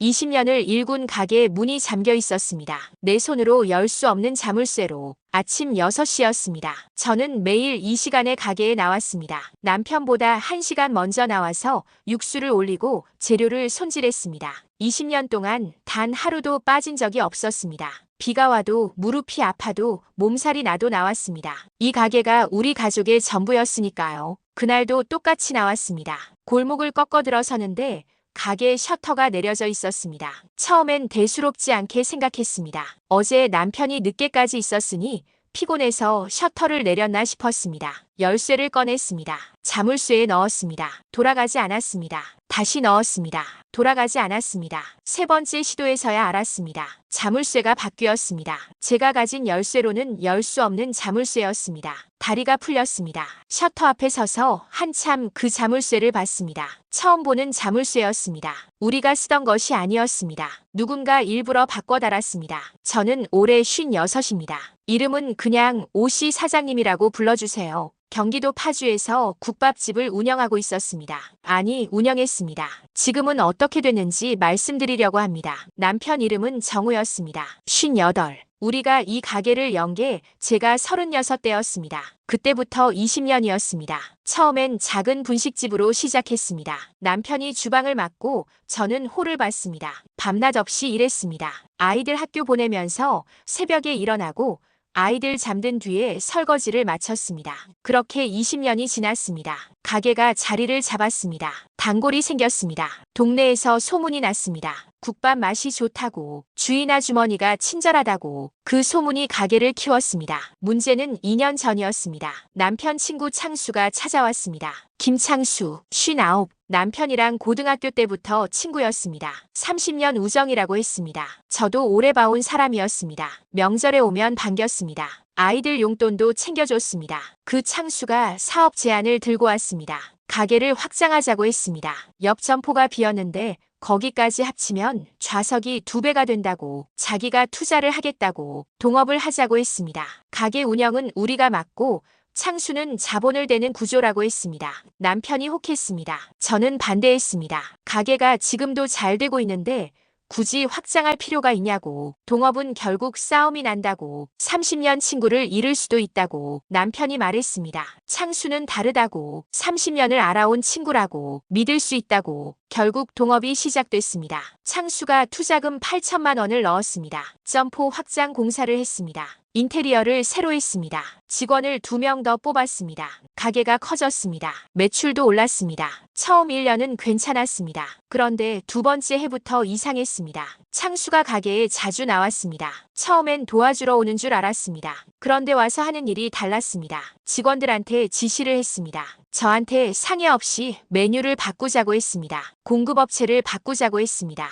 20년을 일군 가게에 문이 잠겨 있었습니다. 내 손으로 열 수 없는 자물쇠로. 아침 6시였습니다. 저는 매일 이 시간에 가게에 나왔습니다. 남편보다 1시간 먼저 나와서 육수를 올리고 재료를 손질했습니다. 20년 동안 단 하루도 빠진 적이 없었습니다. 비가 와도 무릎이 아파도 몸살이 나도 나왔습니다. 이 가게가 우리 가족의 전부였으니까요. 그날도 똑같이 나왔습니다. 골목을 꺾어 들어서는데 가게의 셔터가 내려져 있었습니다. 처음엔 대수롭지 않게 생각했습니다. 어제 남편이 늦게까지 있었으니 피곤해서 셔터를 내렸나 싶었습니다. 열쇠를 꺼냈습니다. 자물쇠에 넣었습니다. 돌아가지 않았습니다. 다시 넣었습니다. 돌아가지 않았습니다. 세 번째 시도에서야 알았습니다. 자물쇠가 바뀌었습니다. 제가 가진 열쇠로는 열 수 없는 자물쇠였습니다. 다리가 풀렸습니다. 셔터 앞에 서서 한참 그 자물쇠를 봤습니다. 처음 보는 자물쇠였습니다. 우리가 쓰던 것이 아니었습니다. 누군가 일부러 바꿔 달았습니다. 저는 올해 56입니다. 이름은 그냥 오씨 사장님이라고 불러주세요. 경기도 파주에서 국밥집을 운영하고 있었습니다. 아니, 운영했습니다. 지금은 어떻게 됐는지 말씀드리려고 합니다. 남편 이름은 정우였습니다. 58. 우리가 이 가게를 연 게 제가 36대였습니다. 그때부터 20년이었습니다. 처음엔 작은 분식집으로 시작했습니다. 남편이 주방을 맡고 저는 홀을 봤습니다. 밤낮 없이 일했습니다. 아이들 학교 보내면서 새벽에 일어나고 아이들 잠든 뒤에 설거지를 마쳤습니다. 그렇게 20년이 지났습니다. 가게가 자리를 잡았습니다. 단골이 생겼습니다. 동네에서 소문이 났습니다. 국밥 맛이 좋다고, 주인 아주머니가 친절하다고. 그 소문이 가게를 키웠습니다. 문제는 2년 전이었습니다. 남편 친구 창수가 찾아왔습니다. 김창수, 59. 남편이랑 고등학교 때부터 친구였습니다. 30년 우정이라고 했습니다. 저도 오래 봐온 사람이었습니다. 명절에 오면 반겼습니다. 아이들 용돈도 챙겨줬습니다. 그 창수가 사업 제안을 들고 왔습니다. 가게를 확장하자고 했습니다. 옆 점포가 비었는데 거기까지 합치면 좌석이 2배가 된다고, 자기가 투자를 하겠다고, 동업을 하자고 했습니다. 가게 운영은 우리가 맡고 창수는 자본을 대는 구조라고 했습니다. 남편이 혹했습니다. 저는 반대했습니다. 가게가 지금도 잘 되고 있는데 굳이 확장할 필요가 있냐고. 동업은 결국 싸움이 난다고. 30년 친구를 잃을 수도 있다고 남편이 말했습니다. 창수는 다르다고. 30년을 알아온 친구라고. 믿을 수 있다고. 결국 동업이 시작됐습니다. 창수가 투자금 8천만 원을 넣었습니다. 점포 확장 공사를 했습니다. 인테리어를 새로 했습니다. 직원을 2명 더 뽑았습니다. 가게가 커졌습니다. 매출도 올랐습니다. 처음 1년은 괜찮았습니다. 그런데 두 번째 해부터 이상했습니다. 창수가 가게에 자주 나왔습니다. 처음엔 도와주러 오는 줄 알았습니다. 그런데 와서 하는 일이 달랐습니다. 직원들한테 지시를 했습니다. 저한테 상의 없이 메뉴를 바꾸자고 했습니다. 공급업체를 바꾸자고 했습니다.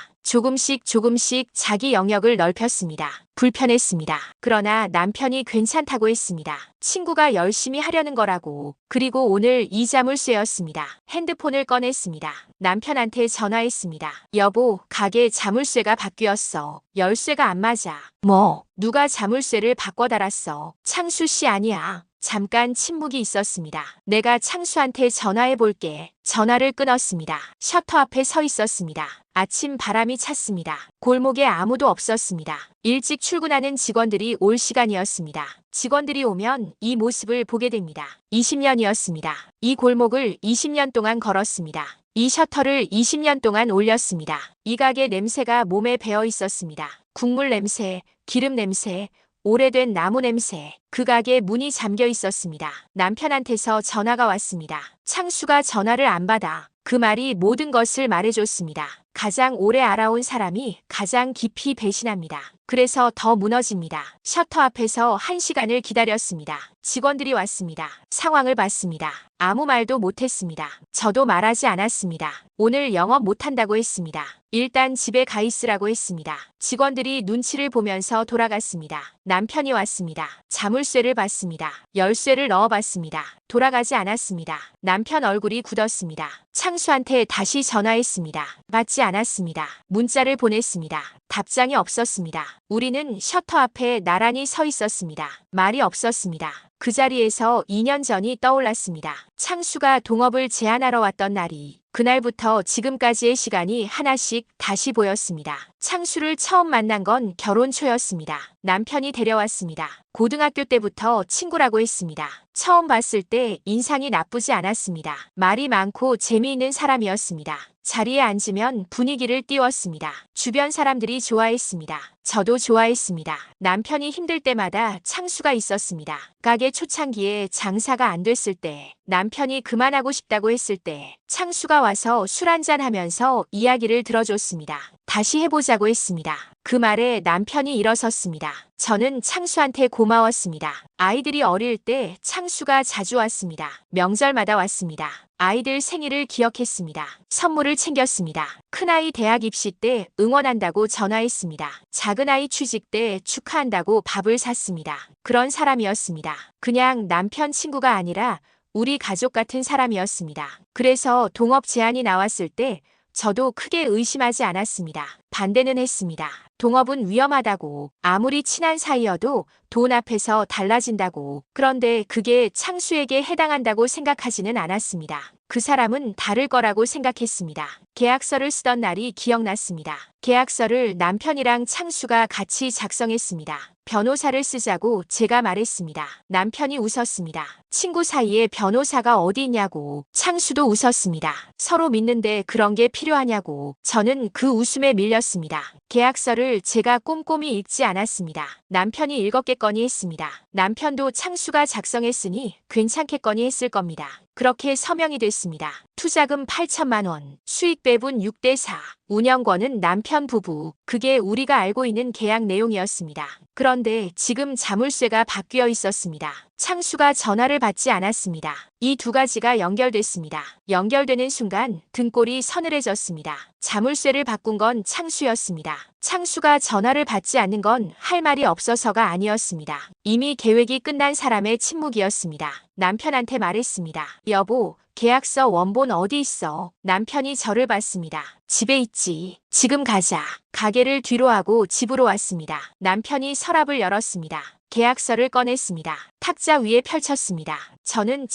조금씩 자기 영역을 넓혔습니다. 불편했습니다. 그러나 남편이 괜찮다고 했습니다. 친구가 열심히 하려는 거라고. 그리고 오늘 이 자물쇠였습니다. 핸드폰을 꺼냈습니다. 남편한테 전화했습니다. 여보, 가게 자물쇠가 바뀌었어. 열쇠가 안 맞아. 뭐? 누가 자물쇠를 바꿔 달았어. 창수 씨 아니야. 잠깐 침묵이 있었습니다. 내가 창수한테 전화해 볼게. 전화를 끊었습니다. 셔터 앞에 서 있었습니다. 아침 바람이 찼습니다. 골목에 아무도 없었습니다. 일찍 출근하는 직원들이 올 시간이었습니다. 직원들이 오면 이 모습을 보게 됩니다. 20년이었습니다. 이 골목을 20년 동안 걸었습니다. 이 셔터를 20년 동안 올렸습니다. 이 가게 냄새가 몸에 배어 있었습니다. 국물 냄새, 기름 냄새, 오래된 나무 냄새. 그 가게 문이 잠겨 있었습니다. 남편한테서 전화가 왔습니다. 창수가 전화를 안 받아. 그 말이 모든 것을 말해줬습니다. 가장 오래 알아온 사람이 가장 깊이 배신합니다. 그래서 더 무너집니다. 셔터 앞에서 1시간을 기다렸습니다. 직원들이 왔습니다. 상황을 봤습니다. 아무 말도 못했습니다. 저도 말하지 않았습니다. 오늘 영업 못한다고 했습니다. 일단 집에 가 있으라고 했습니다. 직원들이 눈치를 보면서 돌아갔습니다. 남편이 왔습니다. 자물쇠를 봤습니다. 열쇠를 넣어봤습니다. 돌아가지 않았습니다. 남편 얼굴이 굳었습니다. 창수한테 다시 전화했습니다. 받지 않았습니다. 문자를 보냈습니다. 답장이 없었습니다. 우리는 셔터 앞에 나란히 서 있었습니다. 말이 없었습니다. 그 자리에서 2년 전이 떠올랐습니다. 창수가 동업을 제안하러 왔던 날이 그날부터 지금까지의 시간이 하나씩 다시 보였습니다. 창수를 처음 만난 건 결혼 초였습니다. 남편이 데려왔습니다. 고등학교 때부터 친구라고 했습니다. 처음 봤을 때 인상이 나쁘지 않았습니다. 말이 많고 재미있는 사람이었습니다. 자리에 앉으면 분위기를 띄웠습니다. 주변 사람들이 좋아했습니다. 저도 좋아했습니다. 남편이 힘들 때마다 창수가 있었습니다. 가게 초창기에 장사가 안 됐을 때, 남편이 그만하고 싶다고 했을 때 창수가 와서 술 한잔 하면서 이야기를 들어줬습니다. 다시 해보자고 했습니다. 그 말에 남편이 일어섰습니다. 저는 창수한테 고마웠습니다. 아이들이 어릴 때 창수가 자주 왔습니다. 명절마다 왔습니다. 아이들 생일을 기억했습니다. 선물을 챙겼습니다. 큰아이 대학 입시 때 응원한다고 전화했습니다. 작은아이 취직 때 축하한다고 밥을 샀습니다. 그런 사람이었습니다. 그냥 남편 친구가 아니라 우리 가족 같은 사람이었습니다. 그래서 동업 제안이 나왔을 때 저도 크게 의심하지 않았습니다. 반대는 했습니다. 동업은 위험하다고, 아무리 친한 사이여도 돈 앞에서 달라진다고, 그런데 그게 창수에게 해당한다고 생각하지는 않았습니다. 그 사람은 다를 거라고 생각했습니다. 계약서를 쓰던 날이 기억났습니다. 계약서를 남편이랑 창수가 같이 작성했습니다. 변호사를 쓰자고 제가 말했습니다. 남편이 웃었습니다. 친구 사이에 변호사가 어디 있냐고. 창수도 웃었습니다. 서로 믿는데 그런 게 필요하냐고. 저는 그 웃음에 밀렸습니다. 계약서를 제가 꼼꼼히 읽지 않았습니다. 남편이 읽었겠거니 했습니다. 남편도 창수가 작성했으니 괜찮겠거니 했을 겁니다. 그렇게 서명이 됐습니다. 투자금 8천만 원, 수익 배분 6대4, 운영권은 남편 부부. 그게 우리가 알고 있는 계약 내용이었습니다. 그런데 지금 자물쇠가 바뀌어 있었습니다. 창수가 전화를 받지 않았습니다. 이 두 가지가 연결됐습니다. 연결되는 순간 등골이 서늘해졌습니다. 자물쇠를 바꾼 건 창수였습니다. 창수가 전화를 받지 않는 건 할 말이 없어서가 아니었습니다. 이미 계획이 끝난 사람의 침묵이었습니다. 남편한테 말했습니다. 여보, 계약서 원본 어디 있어? 남편이 저를 봤습니다. 집에 있지. 지금 가자. 가게를 뒤로 하고 집으로 왔습니다. 남편이 서랍을 열었습니다. 계약서를 꺼냈습니다. 탁자 위에 펼쳤습니다. 저는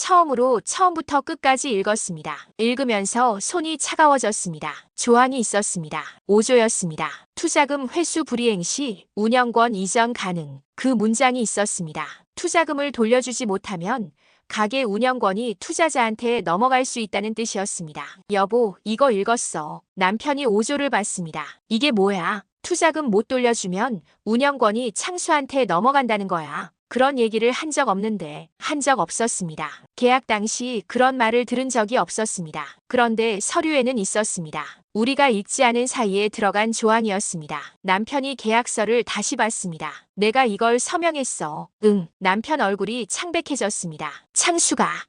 처음부터 끝까지 읽었습니다. 읽으면서 손이 차가워졌습니다. 조항이 있었습니다. 5조였습니다. 투자금 회수 불이행 시 운영권 이전 가능. 그 문장이 있었습니다. 투자금을 돌려주지 못하면 가게 운영권이 투자자한테 넘어갈 수 있다는 뜻이었습니다. 여보, 이거 읽었어. 남편이 5조를 받습니다. 이게 뭐야? 투자금 못 돌려주면 운영권이 창수한테 넘어간다는 거야. 그런 얘기를 한 적 없는데, 한 적 없었습니다. 계약 당시 그런 말을 들은 적이 없었습니다. 그런데 서류에는 있었습니다. 우리가 읽지 않은 사이에 들어간 조항이었습니다. 남편이 계약서를 다시 봤습니다. 내가 이걸 서명했어. 응. 남편 얼굴이 창백해졌습니다.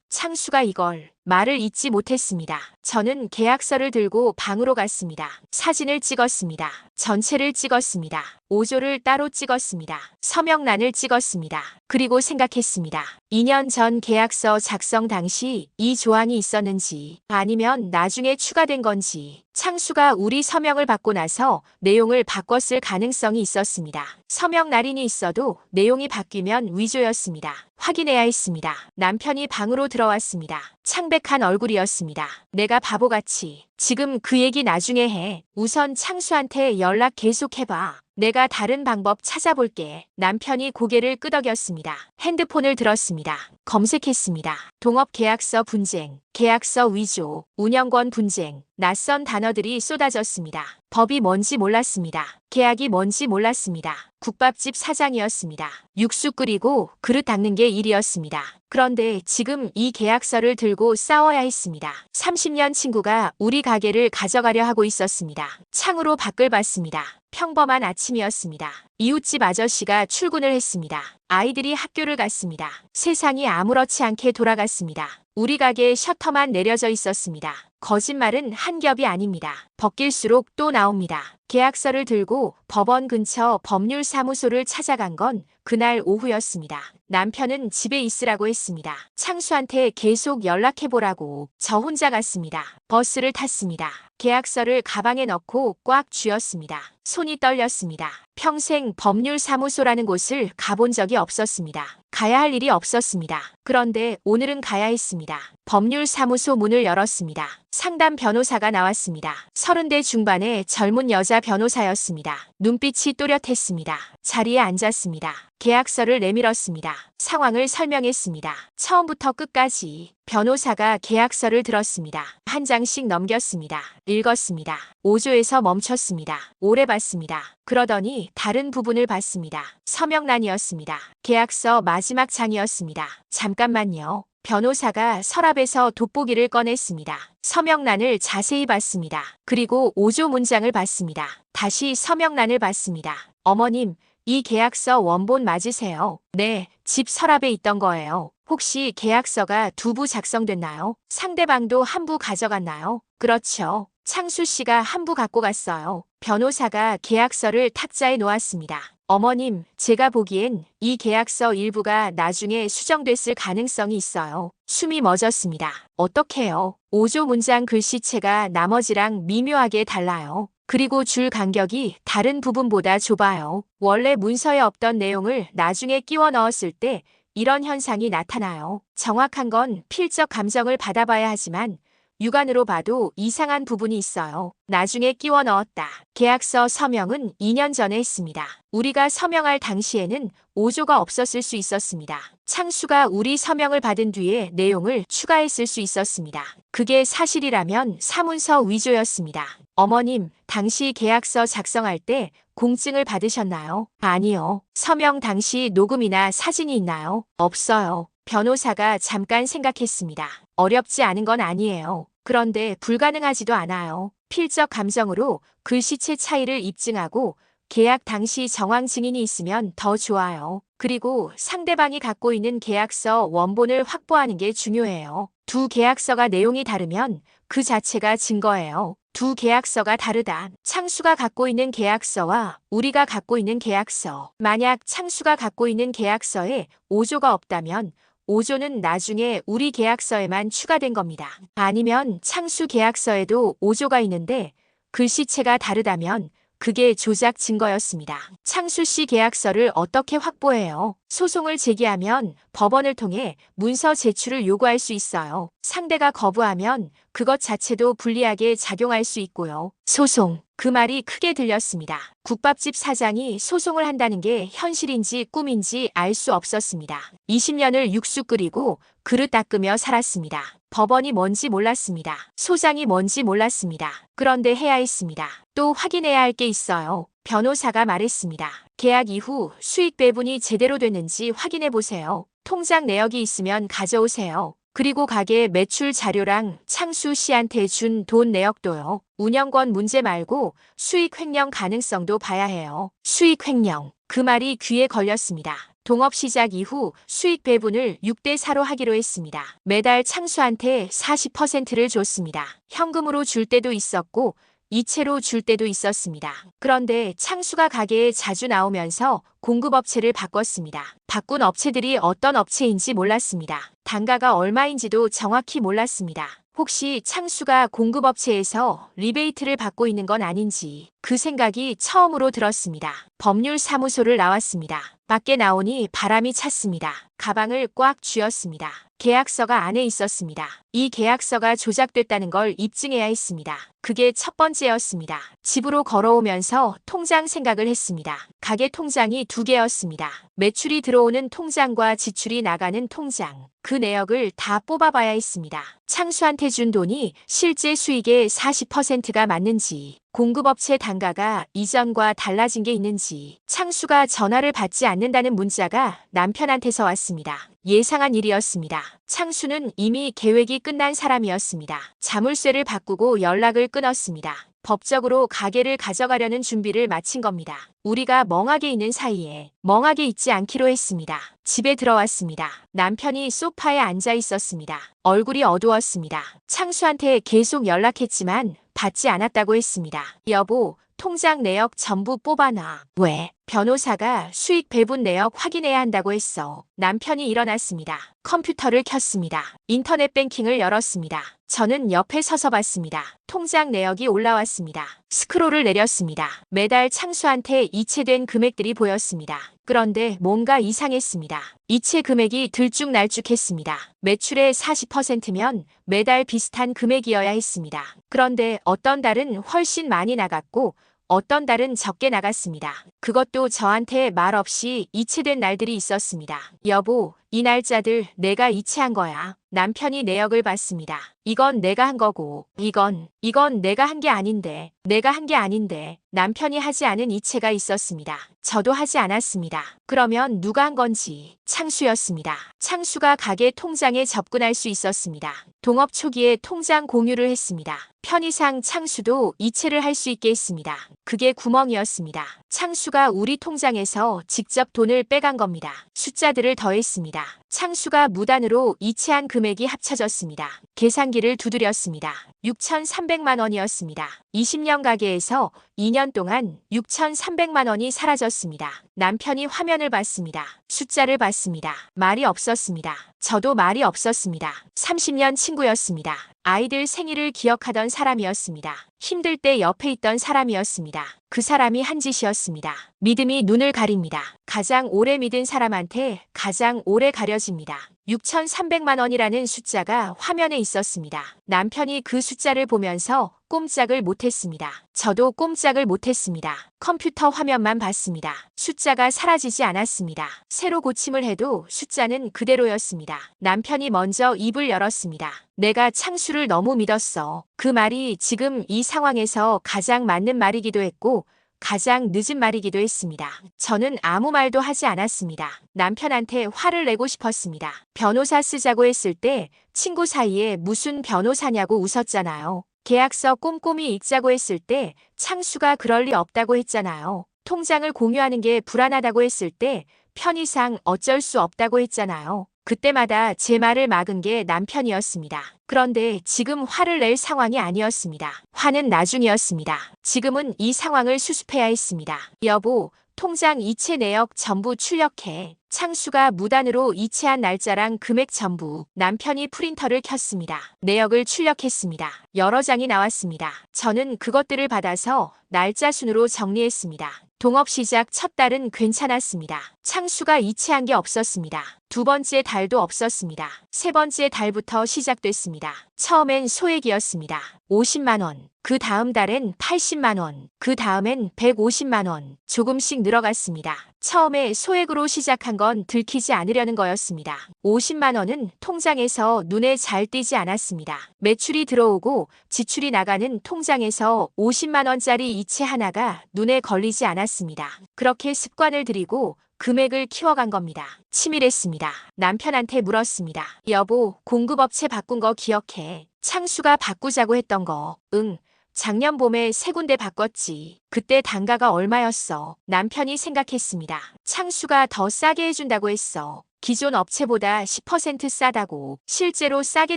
창수가 이걸. 말을 잇지 못했습니다. 저는 계약서를 들고 방으로 갔습니다. 사진을 찍었습니다. 전체를 찍었습니다. 5조를 따로 찍었습니다. 서명란을 찍었습니다. 그리고 생각했습니다. 2년 전 계약서 작성 당시 이 조항이 있었는지 아니면 나중에 추가된 건지 창수가 우리 서명을 받고 나서 내용을 바꿨을 가능성이 있었습니다. 서명 날인이 있어도 내용이 바뀌면 위조였습니다. 확인해야 했습니다. 남편이 방으로 들어왔습니다. 창백한 얼굴이었습니다. 내가 바보같이 지금 그 얘기 나중에 해. 우선 창수한테 연락 계속해봐. 내가 다른 방법 찾아볼게. 남편이 고개를 끄덕였습니다. 핸드폰을 들었습니다. 검색했습니다. 동업 계약서 분쟁, 계약서 위조, 운영권 분쟁, 낯선 단어들이 쏟아졌습니다. 법이 뭔지 몰랐습니다. 계약이 뭔지 몰랐습니다. 국밥집 사장이었습니다. 육수 끓이고 그릇 닦는 게 일이었습니다. 그런데 지금 이 계약서를 들고 싸워야 했습니다. 30년 친구가 우리 가게를 가져가려 하고 있었습니다. 창으로 밖을 봤습니다. 평범한 아침이었습니다. 이웃집 아저씨가 출근을 했습니다. 아이들이 학교를 갔습니다. 세상이 아무렇지 않게 돌아갔습니다. 우리 가게의 셔터만 내려져 있었습니다. 거짓말은 한 겹이 아닙니다. 벗길수록 또 나옵니다. 계약서를 들고 법원 근처 법률사무소를 찾아간 건 그날 오후였습니다. 남편은 집에 있으라고 했습니다. 창수한테 계속 연락해보라고. 저 혼자 갔습니다. 버스를 탔습니다. 계약서를 가방에 넣고 꽉 쥐었습니다. 손이 떨렸습니다. 평생 법률사무소라는 곳을 가본 적이 없었습니다. 가야 할 일이 없었습니다. 그런데 오늘은 가야 했습니다. 법률사무소 문을 열었습니다. 상담 변호사가 나왔습니다. 30대 중반의 젊은 여자 변호사였습니다. 눈빛이 또렷했습니다. 자리에 앉았습니다. 계약서를 내밀었습니다. 상황을 설명했습니다. 처음부터 끝까지 변호사가 계약서를 들었습니다. 한 장씩 넘겼습니다. 읽었습니다. 5조에서 멈췄습니다. 오래 봤습니다. 그러더니 다른 부분을 봤습니다. 서명란이었습니다. 계약서 마지막 장이었습니다. 잠깐만요. 변호사가 서랍에서 돋보기를 꺼냈습니다. 서명란을 자세히 봤습니다. 그리고 5조 문장을 봤습니다. 다시 서명란을 봤습니다. 어머님, 이 계약서 원본 맞으세요? 네, 집 서랍에 있던 거예요. 혹시 계약서가 2부 작성됐나요? 상대방도 한 부 가져갔나요? 그렇죠. 창수 씨가 한 부 갖고 갔어요. 변호사가 계약서를 탁자에 놓았습니다. 어머님, 제가 보기엔 이 계약서 일부가 나중에 수정됐을 가능성이 있어요. 숨이 멎었습니다. 어떡해요? 5조 문장 글씨체가 나머지랑 미묘하게 달라요. 그리고 줄 간격이 다른 부분보다 좁아요. 원래 문서에 없던 내용을 나중에 끼워 넣었을 때 이런 현상이 나타나요. 정확한 건 필적 감정을 받아봐야 하지만 육안으로 봐도 이상한 부분이 있어요. 나중에 끼워 넣었다. 계약서 서명은 2년 전에 했습니다. 우리가 서명할 당시에는 5조가 없었을 수 있었습니다. 창수가 우리 서명을 받은 뒤에 내용을 추가했을 수 있었습니다. 그게 사실이라면 사문서 위조였습니다. 어머님, 당시 계약서 작성할 때 공증을 받으셨나요? 아니요. 서명 당시 녹음이나 사진이 있나요? 없어요. 변호사가 잠깐 생각했습니다. 어렵지 않은 건 아니에요. 그런데 불가능하지도 않아요. 필적 감정으로 글씨체 차이를 입증하고 계약 당시 정황 증인이 있으면 더 좋아요. 그리고 상대방이 갖고 있는 계약서 원본을 확보하는 게 중요해요. 두 계약서가 내용이 다르면 그 자체가 증거예요. 두 계약서가 다르다. 창수가 갖고 있는 계약서와 우리가 갖고 있는 계약서. 만약 창수가 갖고 있는 계약서에 5조가 없다면 5조는 나중에 우리 계약서에만 추가된 겁니다. 아니면 창수 계약서에도 5조가 있는데 글씨체가 다르다면 그게 조작 증거였습니다. 창수 씨 계약서를 어떻게 확보해요? 소송을 제기하면 법원을 통해 문서 제출을 요구할 수 있어요. 상대가 거부하면 그것 자체도 불리하게 작용할 수 있고요. 소송. 그 말이 크게 들렸습니다. 국밥집 사장이 소송을 한다는 게 현실인지 꿈인지 알 수 없었습니다. 20년을 육수 끓이고 그릇 닦으며 살았습니다. 법원이 뭔지 몰랐습니다. 소장이 뭔지 몰랐습니다. 그런데 해야 했습니다. 또 확인해야 할 게 있어요. 변호사가 말했습니다. 계약 이후 수익 배분이 제대로 됐는지 확인해 보세요. 통장 내역이 있으면 가져오세요. 그리고 가게 매출 자료랑 창수 씨한테 준 돈 내역도요. 운영권 문제 말고 수익 횡령 가능성도 봐야 해요. 수익 횡령. 그 말이 귀에 걸렸습니다. 동업 시작 이후 수익 배분을 6대 4로 하기로 했습니다. 매달 창수한테 40%를 줬습니다. 현금으로 줄 때도 있었고 이체로 줄 때도 있었습니다. 그런데 창수가 가게에 자주 나오면서 공급업체를 바꿨습니다. 바꾼 업체들이 어떤 업체인지 몰랐습니다. 단가가 얼마인지도 정확히 몰랐습니다. 혹시 창수가 공급업체에서 리베이트를 받고 있는 건 아닌지 그 생각이 처음으로 들었습니다. 법률사무소를 나왔습니다. 밖에 나오니 바람이 찼습니다. 가방을 꽉 쥐었습니다. 계약서가 안에 있었습니다. 이 계약서가 조작됐다는 걸 입증해야 했습니다. 그게 첫 번째였습니다. 집으로 걸어오면서 통장 생각을 했습니다. 가게 통장이 2개였습니다. 매출이 들어오는 통장과 지출이 나가는 통장. 그 내역을 다 뽑아봐야 했습니다. 창수한테 준 돈이 실제 수익의 40%가 맞는지, 공급업체 단가가 이전과 달라진 게 있는지, 창수가 전화를 받지 않는다는 문자가 남편한테서 왔습니다. 예상한 일이었습니다. 창수는 이미 계획이 끝난 사람이었습니다. 자물쇠를 바꾸고 연락을 끊었습니다. 법적으로 가게를 가져가려는 준비를 마친 겁니다. 우리가 멍하게 있는 사이에 멍하게 있지 않기로 했습니다. 집에 들어왔습니다. 남편이 소파에 앉아 있었습니다. 얼굴이 어두웠습니다. 창수한테 계속 연락했지만 받지 않았다고 했습니다. 여보, 통장 내역 전부 뽑아놔. 왜? 변호사가 수익 배분 내역 확인해야 한다고 했어. 남편이 일어났습니다. 컴퓨터를 켰습니다. 인터넷 뱅킹을 열었습니다. 저는 옆에 서서 봤습니다. 통장 내역이 올라왔습니다. 스크롤을 내렸습니다. 매달 창수한테 이체된 금액들이 보였습니다. 그런데 뭔가 이상했습니다. 이체 금액이 들쭉날쭉했습니다. 매출의 40%면 매달 비슷한 금액이어야 했습니다. 그런데 어떤 달은 훨씬 많이 나갔고 어떤 달은 적게 나갔습니다. 그것도 저한테 말없이 이체된 날들이 있었습니다. 여보, 이 날짜들 내가 이체한 거야. 남편이 내역을 봤습니다. 이건 내가 한 거고, 이건 내가 한 게 아닌데, 내가 한 게 아닌데, 남편이 하지 않은 이체가 있었습니다. 저도 하지 않았습니다. 그러면 누가 한 건지, 창수였습니다. 창수가 가게 통장에 접근할 수 있었습니다. 동업 초기에 통장 공유를 했습니다. 편의상 창수도 이체를 할 수 있게 했습니다. 그게 구멍이었습니다. 창수가 우리 통장에서 직접 돈을 빼간 겁니다. 숫자들을 더했습니다. 창수가 무단으로 이체한 금액이 합쳐졌습니다. 계산기를 두드렸습니다. 6,300만 원이었습니다. 20년 가게에서 2년 동안 6,300만 원이 사라졌습니다. 남편이 화면을 봤습니다. 숫자를 봤습니다. 말이 없었습니다. 저도 말이 없었습니다. 30년 친구였습니다. 아이들 생일을 기억하던 사람이었습니다. 힘들 때 옆에 있던 사람이었습니다. 그 사람이 한 짓이었습니다. 믿음이 눈을 가립니다. 가장 오래 믿은 사람한테 가장 오래 가려집니다. 6,300만 원이라는 숫자가 화면에 있었습니다. 남편이 그 숫자를 보면서 꼼짝을 못했습니다. 저도 꼼짝을 못했습니다. 컴퓨터 화면만 봤습니다. 숫자가 사라지지 않았습니다. 새로 고침을 해도 숫자는 그대로였습니다. 남편이 먼저 입을 열었습니다. 내가 창수를 너무 믿었어. 그 말이 지금 이 상황에서 가장 맞는 말이기도 했고 가장 늦은 말이기도 했습니다. 저는 아무 말도 하지 않았습니다. 남편한테 화를 내고 싶었습니다. 변호사 쓰자고 했을 때 친구 사이에 무슨 변호사냐고 웃었잖아요. 계약서 꼼꼼히 읽자고 했을 때 창수가 그럴 리 없다고 했잖아요. 통장을 공유하는 게 불안하다고 했을 때 편의상 어쩔 수 없다고 했잖아요. 그때마다 제 말을 막은 게 남편이었습니다. 그런데 지금 화를 낼 상황이 아니었습니다. 화는 나중이었습니다. 지금은 이 상황을 수습해야 했습니다. 여보, 통장 이체 내역 전부 출력해. 창수가 무단으로 이체한 날짜랑 금액 전부. 남편이 프린터를 켰습니다. 내역을 출력했습니다. 여러 장이 나왔습니다. 저는 그것들을 받아서 날짜 순으로 정리했습니다. 동업 시작 첫 달은 괜찮았습니다. 창수가 이체한 게 없었습니다. 두 번째 달도 없었습니다. 세 번째 달부터 시작됐습니다. 처음엔 소액이었습니다. 50만 원. 그 다음 달엔 80만 원. 그 다음엔 150만 원. 조금씩 늘어갔습니다. 처음에 소액으로 시작한 건 들키지 않으려는 거였습니다. 50만 원은 통장에서 눈에 잘 띄지 않았습니다. 매출이 들어오고 지출이 나가는 통장에서 50만 원짜리 이체 하나가 눈에 걸리지 않았습니다. 그렇게 습관을 들이고 금액을 키워간 겁니다. 치밀했습니다. 남편한테 물었습니다. 여보, 공급업체 바꾼 거 기억해? 창수가 바꾸자고 했던 거. 응. 작년 봄에 세 군데 바꿨지. 그때 단가가 얼마였어? 남편이 생각했습니다. 창수가 더 싸게 해준다고 했어. 기존 업체보다 10% 싸다고. 실제로 싸게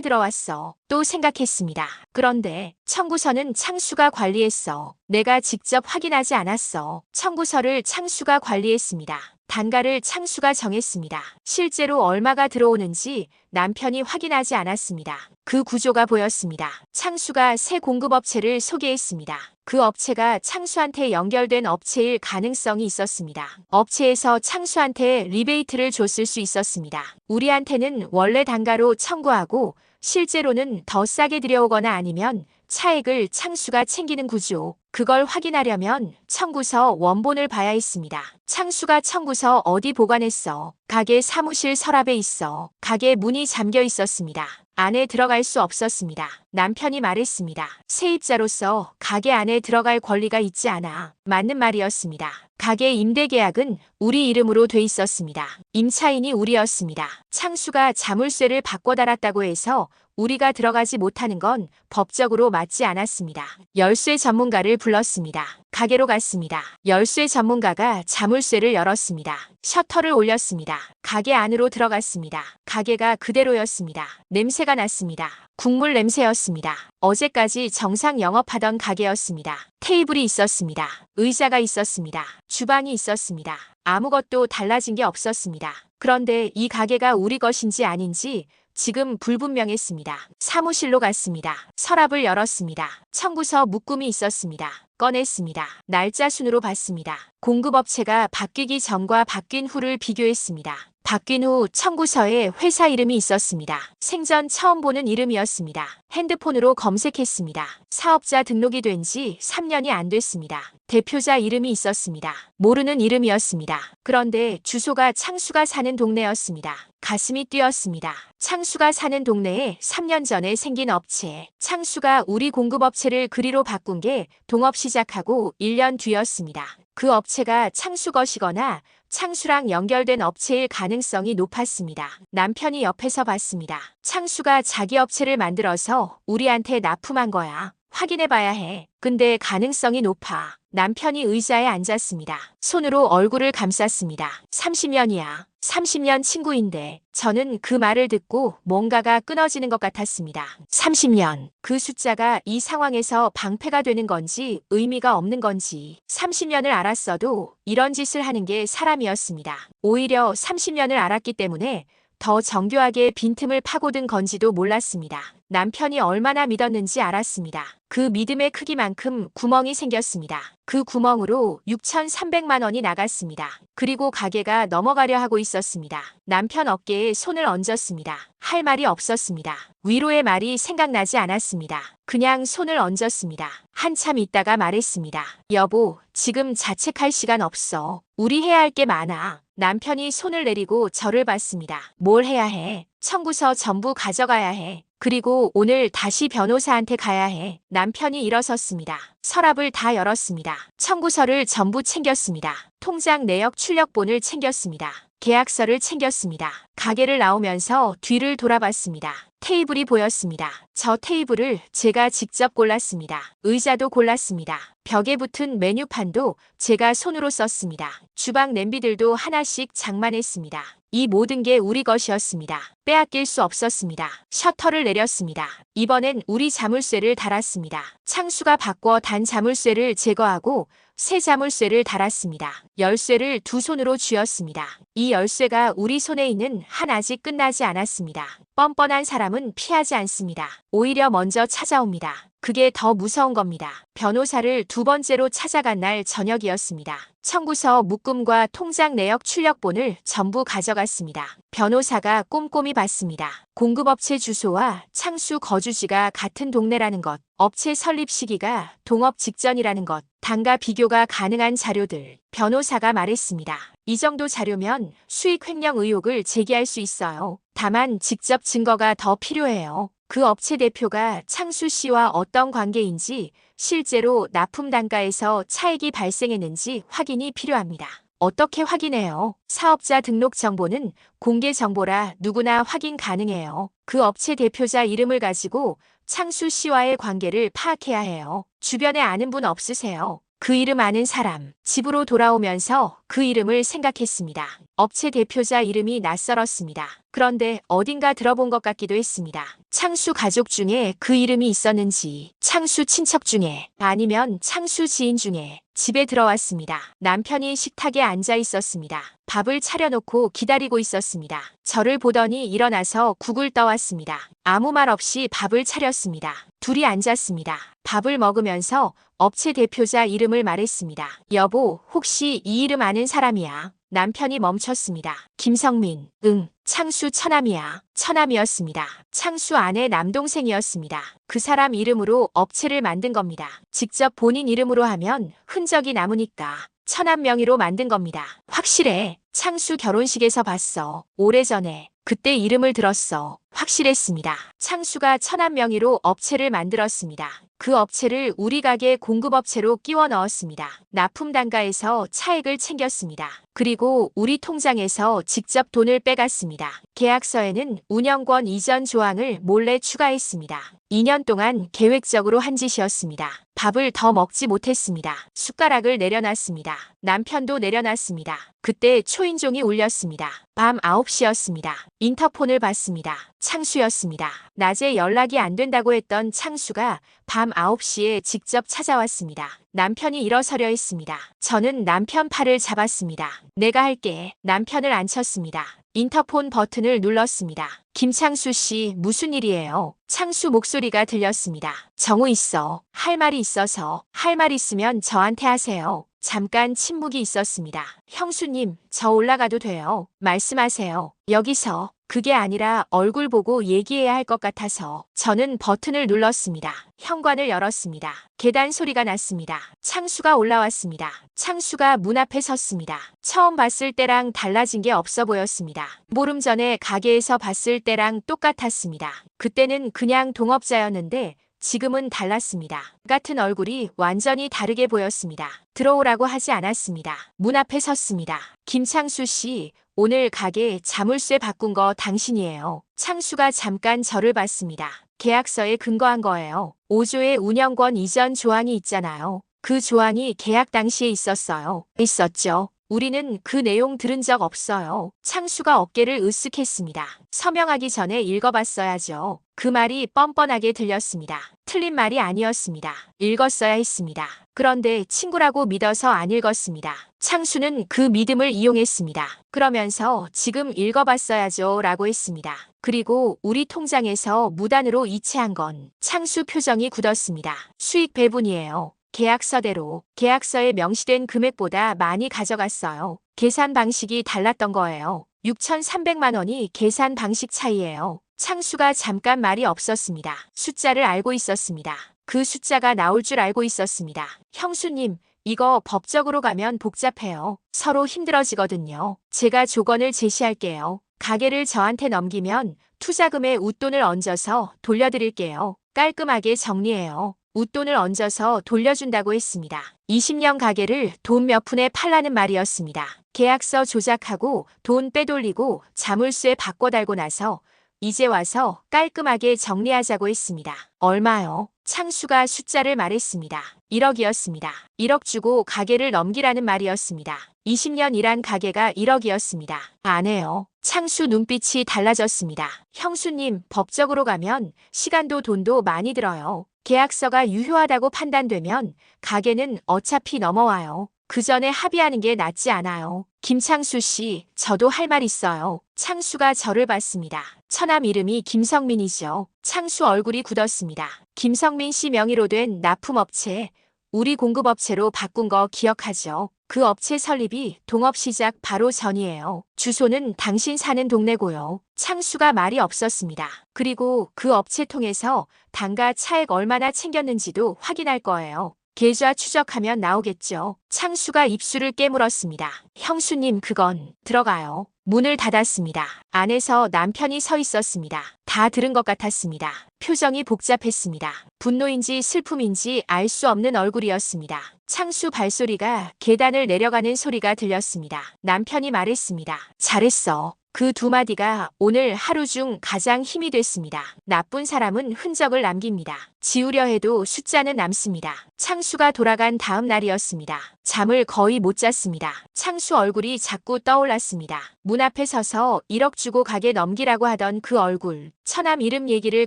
들어왔어. 또 생각했습니다. 그런데 청구서는 창수가 관리했어. 내가 직접 확인하지 않았어. 청구서를 창수가 관리했습니다. 단가를 창수가 정했습니다. 실제로 얼마가 들어오는지 남편이 확인하지 않았습니다. 그 구조가 보였습니다. 창수가 새 공급업체를 소개했습니다. 그 업체가 창수한테 연결된 업체일 가능성이 있었습니다. 업체에서 창수한테 리베이트를 줬을 수 있었습니다. 우리한테는 원래 단가로 청구하고 실제로는 더 싸게 들여오거나 아니면 차액을 창수가 챙기는 구조. 그걸 확인하려면 청구서 원본을 봐야 했습니다. 창수가 청구서 어디 보관했어? 가게 사무실 서랍에 있어. 가게 문이 잠겨 있었습니다. 안에 들어갈 수 없었습니다. 남편이 말했습니다. 세입자로서 가게 안에 들어갈 권리가 있지 않아. 맞는 말이었습니다. 가게 임대계약은 우리 이름으로 돼 있었습니다. 임차인이 우리였습니다. 창수가 자물쇠를 바꿔달았다고 해서 우리가 들어가지 못하는 건 법적으로 맞지 않았습니다. 열쇠 전문가를 불렀습니다. 가게로 갔습니다. 열쇠 전문가가 자물쇠를 열었습니다. 셔터를 올렸습니다. 가게 안으로 들어갔습니다. 가게가 그대로였습니다. 냄새가 났습니다. 국물 냄새였습니다. 어제까지 정상 영업하던 가게였습니다. 테이블이 있었습니다. 의자가 있었습니다. 주방이 있었습니다. 아무것도 달라진 게 없었습니다. 그런데 이 가게가 우리 것인지 아닌지 지금 불분명했습니다. 사무실로 갔습니다. 서랍을 열었습니다. 청구서 묶음이 있었습니다. 꺼냈습니다. 날짜 순으로 봤습니다. 공급업체가 바뀌기 전과 바뀐 후를 비교했습니다. 바뀐 후 청구서에 회사 이름이 있었습니다. 생전 처음 보는 이름이었습니다. 핸드폰으로 검색했습니다. 사업자 등록이 된 지 3년이 안 됐습니다. 대표자 이름이 있었습니다. 모르는 이름이었습니다. 그런데 주소가 창수가 사는 동네였습니다. 가슴이 뛰었습니다. 창수가 사는 동네에 3년 전에 생긴 업체. 창수가 우리 공급업체를 그리로 바꾼 게 동업 시작하고 1년 뒤였습니다. 그 업체가 창수 것이거나 창수랑 연결된 업체일 가능성이 높았습니다. 남편이 옆에서 봤습니다. 창수가 자기 업체를 만들어서 우리한테 납품한 거야. 확인해봐야 해. 근데 가능성이 높아. 남편이 의자에 앉았습니다. 손으로 얼굴을 감쌌습니다. 30년이야. 30년 친구인데 저는 그 말을 듣고 뭔가가 끊어지는 것 같았습니다. 30년. 그 숫자가 이 상황에서 방패가 되는 건지 의미가 없는 건지 30년을 알았어도 이런 짓을 하는 게 사람이었습니다. 오히려 30년을 알았기 때문에 더 정교하게 빈틈을 파고든 건지도 몰랐습니다. 남편이 얼마나 믿었는지 알았습니다. 그 믿음의 크기만큼 구멍이 생겼습니다. 그 구멍으로 6,300만 원이 나갔습니다. 그리고 가게가 넘어가려 하고 있었습니다. 남편 어깨에 손을 얹었습니다. 할 말이 없었습니다. 위로의 말이 생각나지 않았습니다. 그냥 손을 얹었습니다. 한참 있다가 말했습니다. 여보, 지금 자책할 시간 없어. 우리 해야 할 게 많아. 남편이 손을 내리고 저를 봤습니다. 뭘 해야 해? 청구서 전부 가져가야 해. 그리고 오늘 다시 변호사한테 가야 해. 남편이 일어섰습니다. 서랍을 다 열었습니다. 청구서를 전부 챙겼습니다. 통장 내역 출력본을 챙겼습니다. 계약서를 챙겼습니다. 가게를 나오면서 뒤를 돌아봤습니다. 테이블이 보였습니다. 저 테이블을 제가 직접 골랐습니다. 의자도 골랐습니다. 벽에 붙은 메뉴판도 제가 손으로 썼습니다. 주방 냄비들도 하나씩 장만했습니다. 이 모든 게 우리 것이었습니다. 빼앗길 수 없었습니다. 셔터를 내렸습니다. 이번엔 우리 자물쇠를 달았습니다. 창수가 바꿔 단 자물쇠를 제거하고 새 자물쇠를 달았습니다. 열쇠를 두 손으로 쥐었습니다. 이 열쇠가 우리 손에 있는 한 아직 끝나지 않았습니다. 뻔뻔한 사람은 피하지 않습니다. 오히려 먼저 찾아옵니다. 그게 더 무서운 겁니다. 변호사를 두 번째로 찾아간 날 저녁이었습니다. 청구서 묶음과 통장 내역 출력본을 전부 가져갔습니다. 변호사가 꼼꼼히 봤습니다. 공급업체 주소와 창수 거주지가 같은 동네라는 것, 업체 설립 시기가 동업 직전이라는 것, 단가 비교가 가능한 자료들. 변호사가 말했습니다. 이 정도 자료면 수익 횡령 의혹을 제기할 수 있어요. 다만 직접 증거가 더 필요해요. 그 업체 대표가 창수 씨와 어떤 관계인지, 실제로 납품 단가에서 차익이 발생했는지 확인이 필요합니다. 어떻게 확인해요? 사업자 등록 정보는 공개 정보라 누구나 확인 가능해요. 그 업체 대표자 이름을 가지고 창수 씨와의 관계를 파악해야 해요. 주변에 아는 분 없으세요? 그 이름 아는 사람. 집으로 돌아오면서 그 이름을 생각했습니다. 업체 대표자 이름이 낯설었습니다. 그런데 어딘가 들어본 것 같기도 했습니다. 창수 가족 중에 그 이름이 있었는지, 창수 친척 중에, 아니면 창수 지인 중에. 집에 들어왔습니다. 남편이 식탁에 앉아 있었습니다. 밥을 차려놓고 기다리고 있었습니다. 저를 보더니 일어나서 국을 떠왔습니다. 아무 말 없이 밥을 차렸습니다. 둘이 앉았습니다. 밥을 먹으면서 업체 대표자 이름을 말했습니다. 여보, 혹시 이 이름 아는 사람이야? 남편이 멈췄습니다. 김성민. 응. 창수 처남이야. 처남이었습니다. 창수 아내 남동생이었습니다. 그 사람 이름으로 업체를 만든 겁니다. 직접 본인 이름으로 하면 흔적이 남으니까 처남 명의로 만든 겁니다. 확실해. 창수 결혼식에서 봤어. 오래전에. 그때 이름을 들었어. 확실했습니다. 창수가 처남 명의로 업체를 만들었습니다. 그 업체를 우리 가게 공급업체로 끼워 넣었습니다. 납품 단가에서 차액을 챙겼습니다. 그리고 우리 통장에서 직접 돈을 빼갔습니다. 계약서에는 운영권 이전 조항을 몰래 추가했습니다. 2년 동안 계획적으로 한 짓이었습니다. 밥을 더 먹지 못했습니다. 숟가락을 내려놨습니다. 남편도 내려놨습니다. 그때 초인종이 울렸습니다. 밤 9시였습니다. 인터폰을 받습니다. 창수였습니다. 낮에 연락이 안 된다고 했던 창수가 밤 9시에 직접 찾아왔습니다. 남편이 일어서려 했습니다. 저는 남편 팔을 잡았습니다. 내가 할게. 남편을 앉혔습니다. 인터폰 버튼을 눌렀습니다. 김창수 씨, 무슨 일이에요? 창수 목소리가 들렸습니다. 정우 있어. 할 말이 있어서. 할 말 있으면 저한테 하세요. 잠깐 침묵이 있었습니다. 형수님, 저 올라가도 돼요? 말씀하세요. 여기서. 그게 아니라 얼굴 보고 얘기해야 할 것 같아서. 저는 버튼을 눌렀습니다. 현관을 열었습니다. 계단 소리가 났습니다. 창수가 올라왔습니다. 창수가 문 앞에 섰습니다. 처음 봤을 때랑 달라진 게 없어 보였습니다. 보름 전에 가게에서 봤을 때랑 똑같았습니다. 그때는 그냥 동업자였는데 지금은 달랐습니다. 같은 얼굴이 완전히 다르게 보였습니다. 들어오라고 하지 않았습니다. 문 앞에 섰습니다. 김창수 씨, 오늘 가게 자물쇠 바꾼 거 당신이에요. 창수가 잠깐 저를 봤습니다. 계약서에 근거한 거예요. 5조의 운영권 이전 조항이 있잖아요. 그 조항이 계약 당시에 있었어요. 있었죠. 우리는 그 내용 들은 적 없어요. 창수가 어깨를 으쓱했습니다. 서명하기 전에 읽어봤어야죠. 그 말이 뻔뻔하게 들렸습니다. 틀린 말이 아니었습니다. 읽었어야 했습니다. 그런데 친구라고 믿어서 안 읽었습니다. 창수는 그 믿음을 이용했습니다. 그러면서 지금 읽어봤어야죠 라고 했습니다. 그리고 우리 통장에서 무단으로 이체한 건 창수 표정이 굳었습니다. 수익 배분이에요. 계약서대로. 계약서에 명시된 금액보다 많이 가져갔어요. 계산 방식이 달랐던 거예요. 6,300만 원이 계산 방식 차이예요. 창수가 잠깐 말이 없었습니다. 숫자를 알고 있었습니다. 그 숫자가 나올 줄 알고 있었습니다. 형수님, 이거 법적으로 가면 복잡해요. 서로 힘들어지거든요. 제가 조건을 제시할게요. 가게를 저한테 넘기면 투자금에 웃돈을 얹어서 돌려드릴게요. 깔끔하게 정리해요. 웃돈을 얹어서 돌려준다고 했습니다. 20년 가게를 돈 몇 푼에 팔라는 말이었습니다. 계약서 조작하고 돈 빼돌리고 자물쇠 바꿔 달고 나서 이제 와서 깔끔하게 정리하자고 했습니다. 얼마요? 창수가 숫자를 말했습니다. 1억이었습니다. 1억 주고 가게를 넘기라는 말이었습니다. 20년 일한 가게가 1억이었습니다. 안 해요. 창수 눈빛이 달라졌습니다. 형수님, 법적으로 가면 시간도 돈도 많이 들어요. 계약서가 유효하다고 판단되면 가게는 어차피 넘어와요. 그 전에 합의하는 게 낫지 않아요. 김창수 씨, 저도 할 말 있어요. 창수가 저를 봤습니다. 처남 이름이 김성민이죠. 창수 얼굴이 굳었습니다. 김성민 씨 명의로 된 납품업체, 우리 공급업체로 바꾼 거 기억하죠? 그 업체 설립이 동업 시작 바로 전이에요. 주소는 당신 사는 동네고요. 창수가 말이 없었습니다. 그리고 그 업체 통해서 단가 차액 얼마나 챙겼는지도 확인할 거예요. 계좌 추적하면 나오겠죠. 창수가 입술을 깨물었습니다. 형수님, 그건 들어가요. 문을 닫았습니다. 안에서 남편이 서 있었습니다. 다 들은 것 같았습니다. 표정이 복잡했습니다. 분노인지 슬픔인지 알 수 없는 얼굴이었습니다. 창수 발소리가 계단을 내려가는 소리가 들렸습니다. 남편이 말했습니다. 잘했어. 그 두 마디가 오늘 하루 중 가장 힘이 됐습니다. 나쁜 사람은 흔적을 남깁니다. 지우려 해도 숫자는 남습니다. 창수가 돌아간 다음 날이었습니다. 잠을 거의 못 잤습니다. 창수 얼굴이 자꾸 떠올랐습니다. 문 앞에 서서 1억 주고 가게 넘기라고 하던 그 얼굴. 처남 이름 얘기를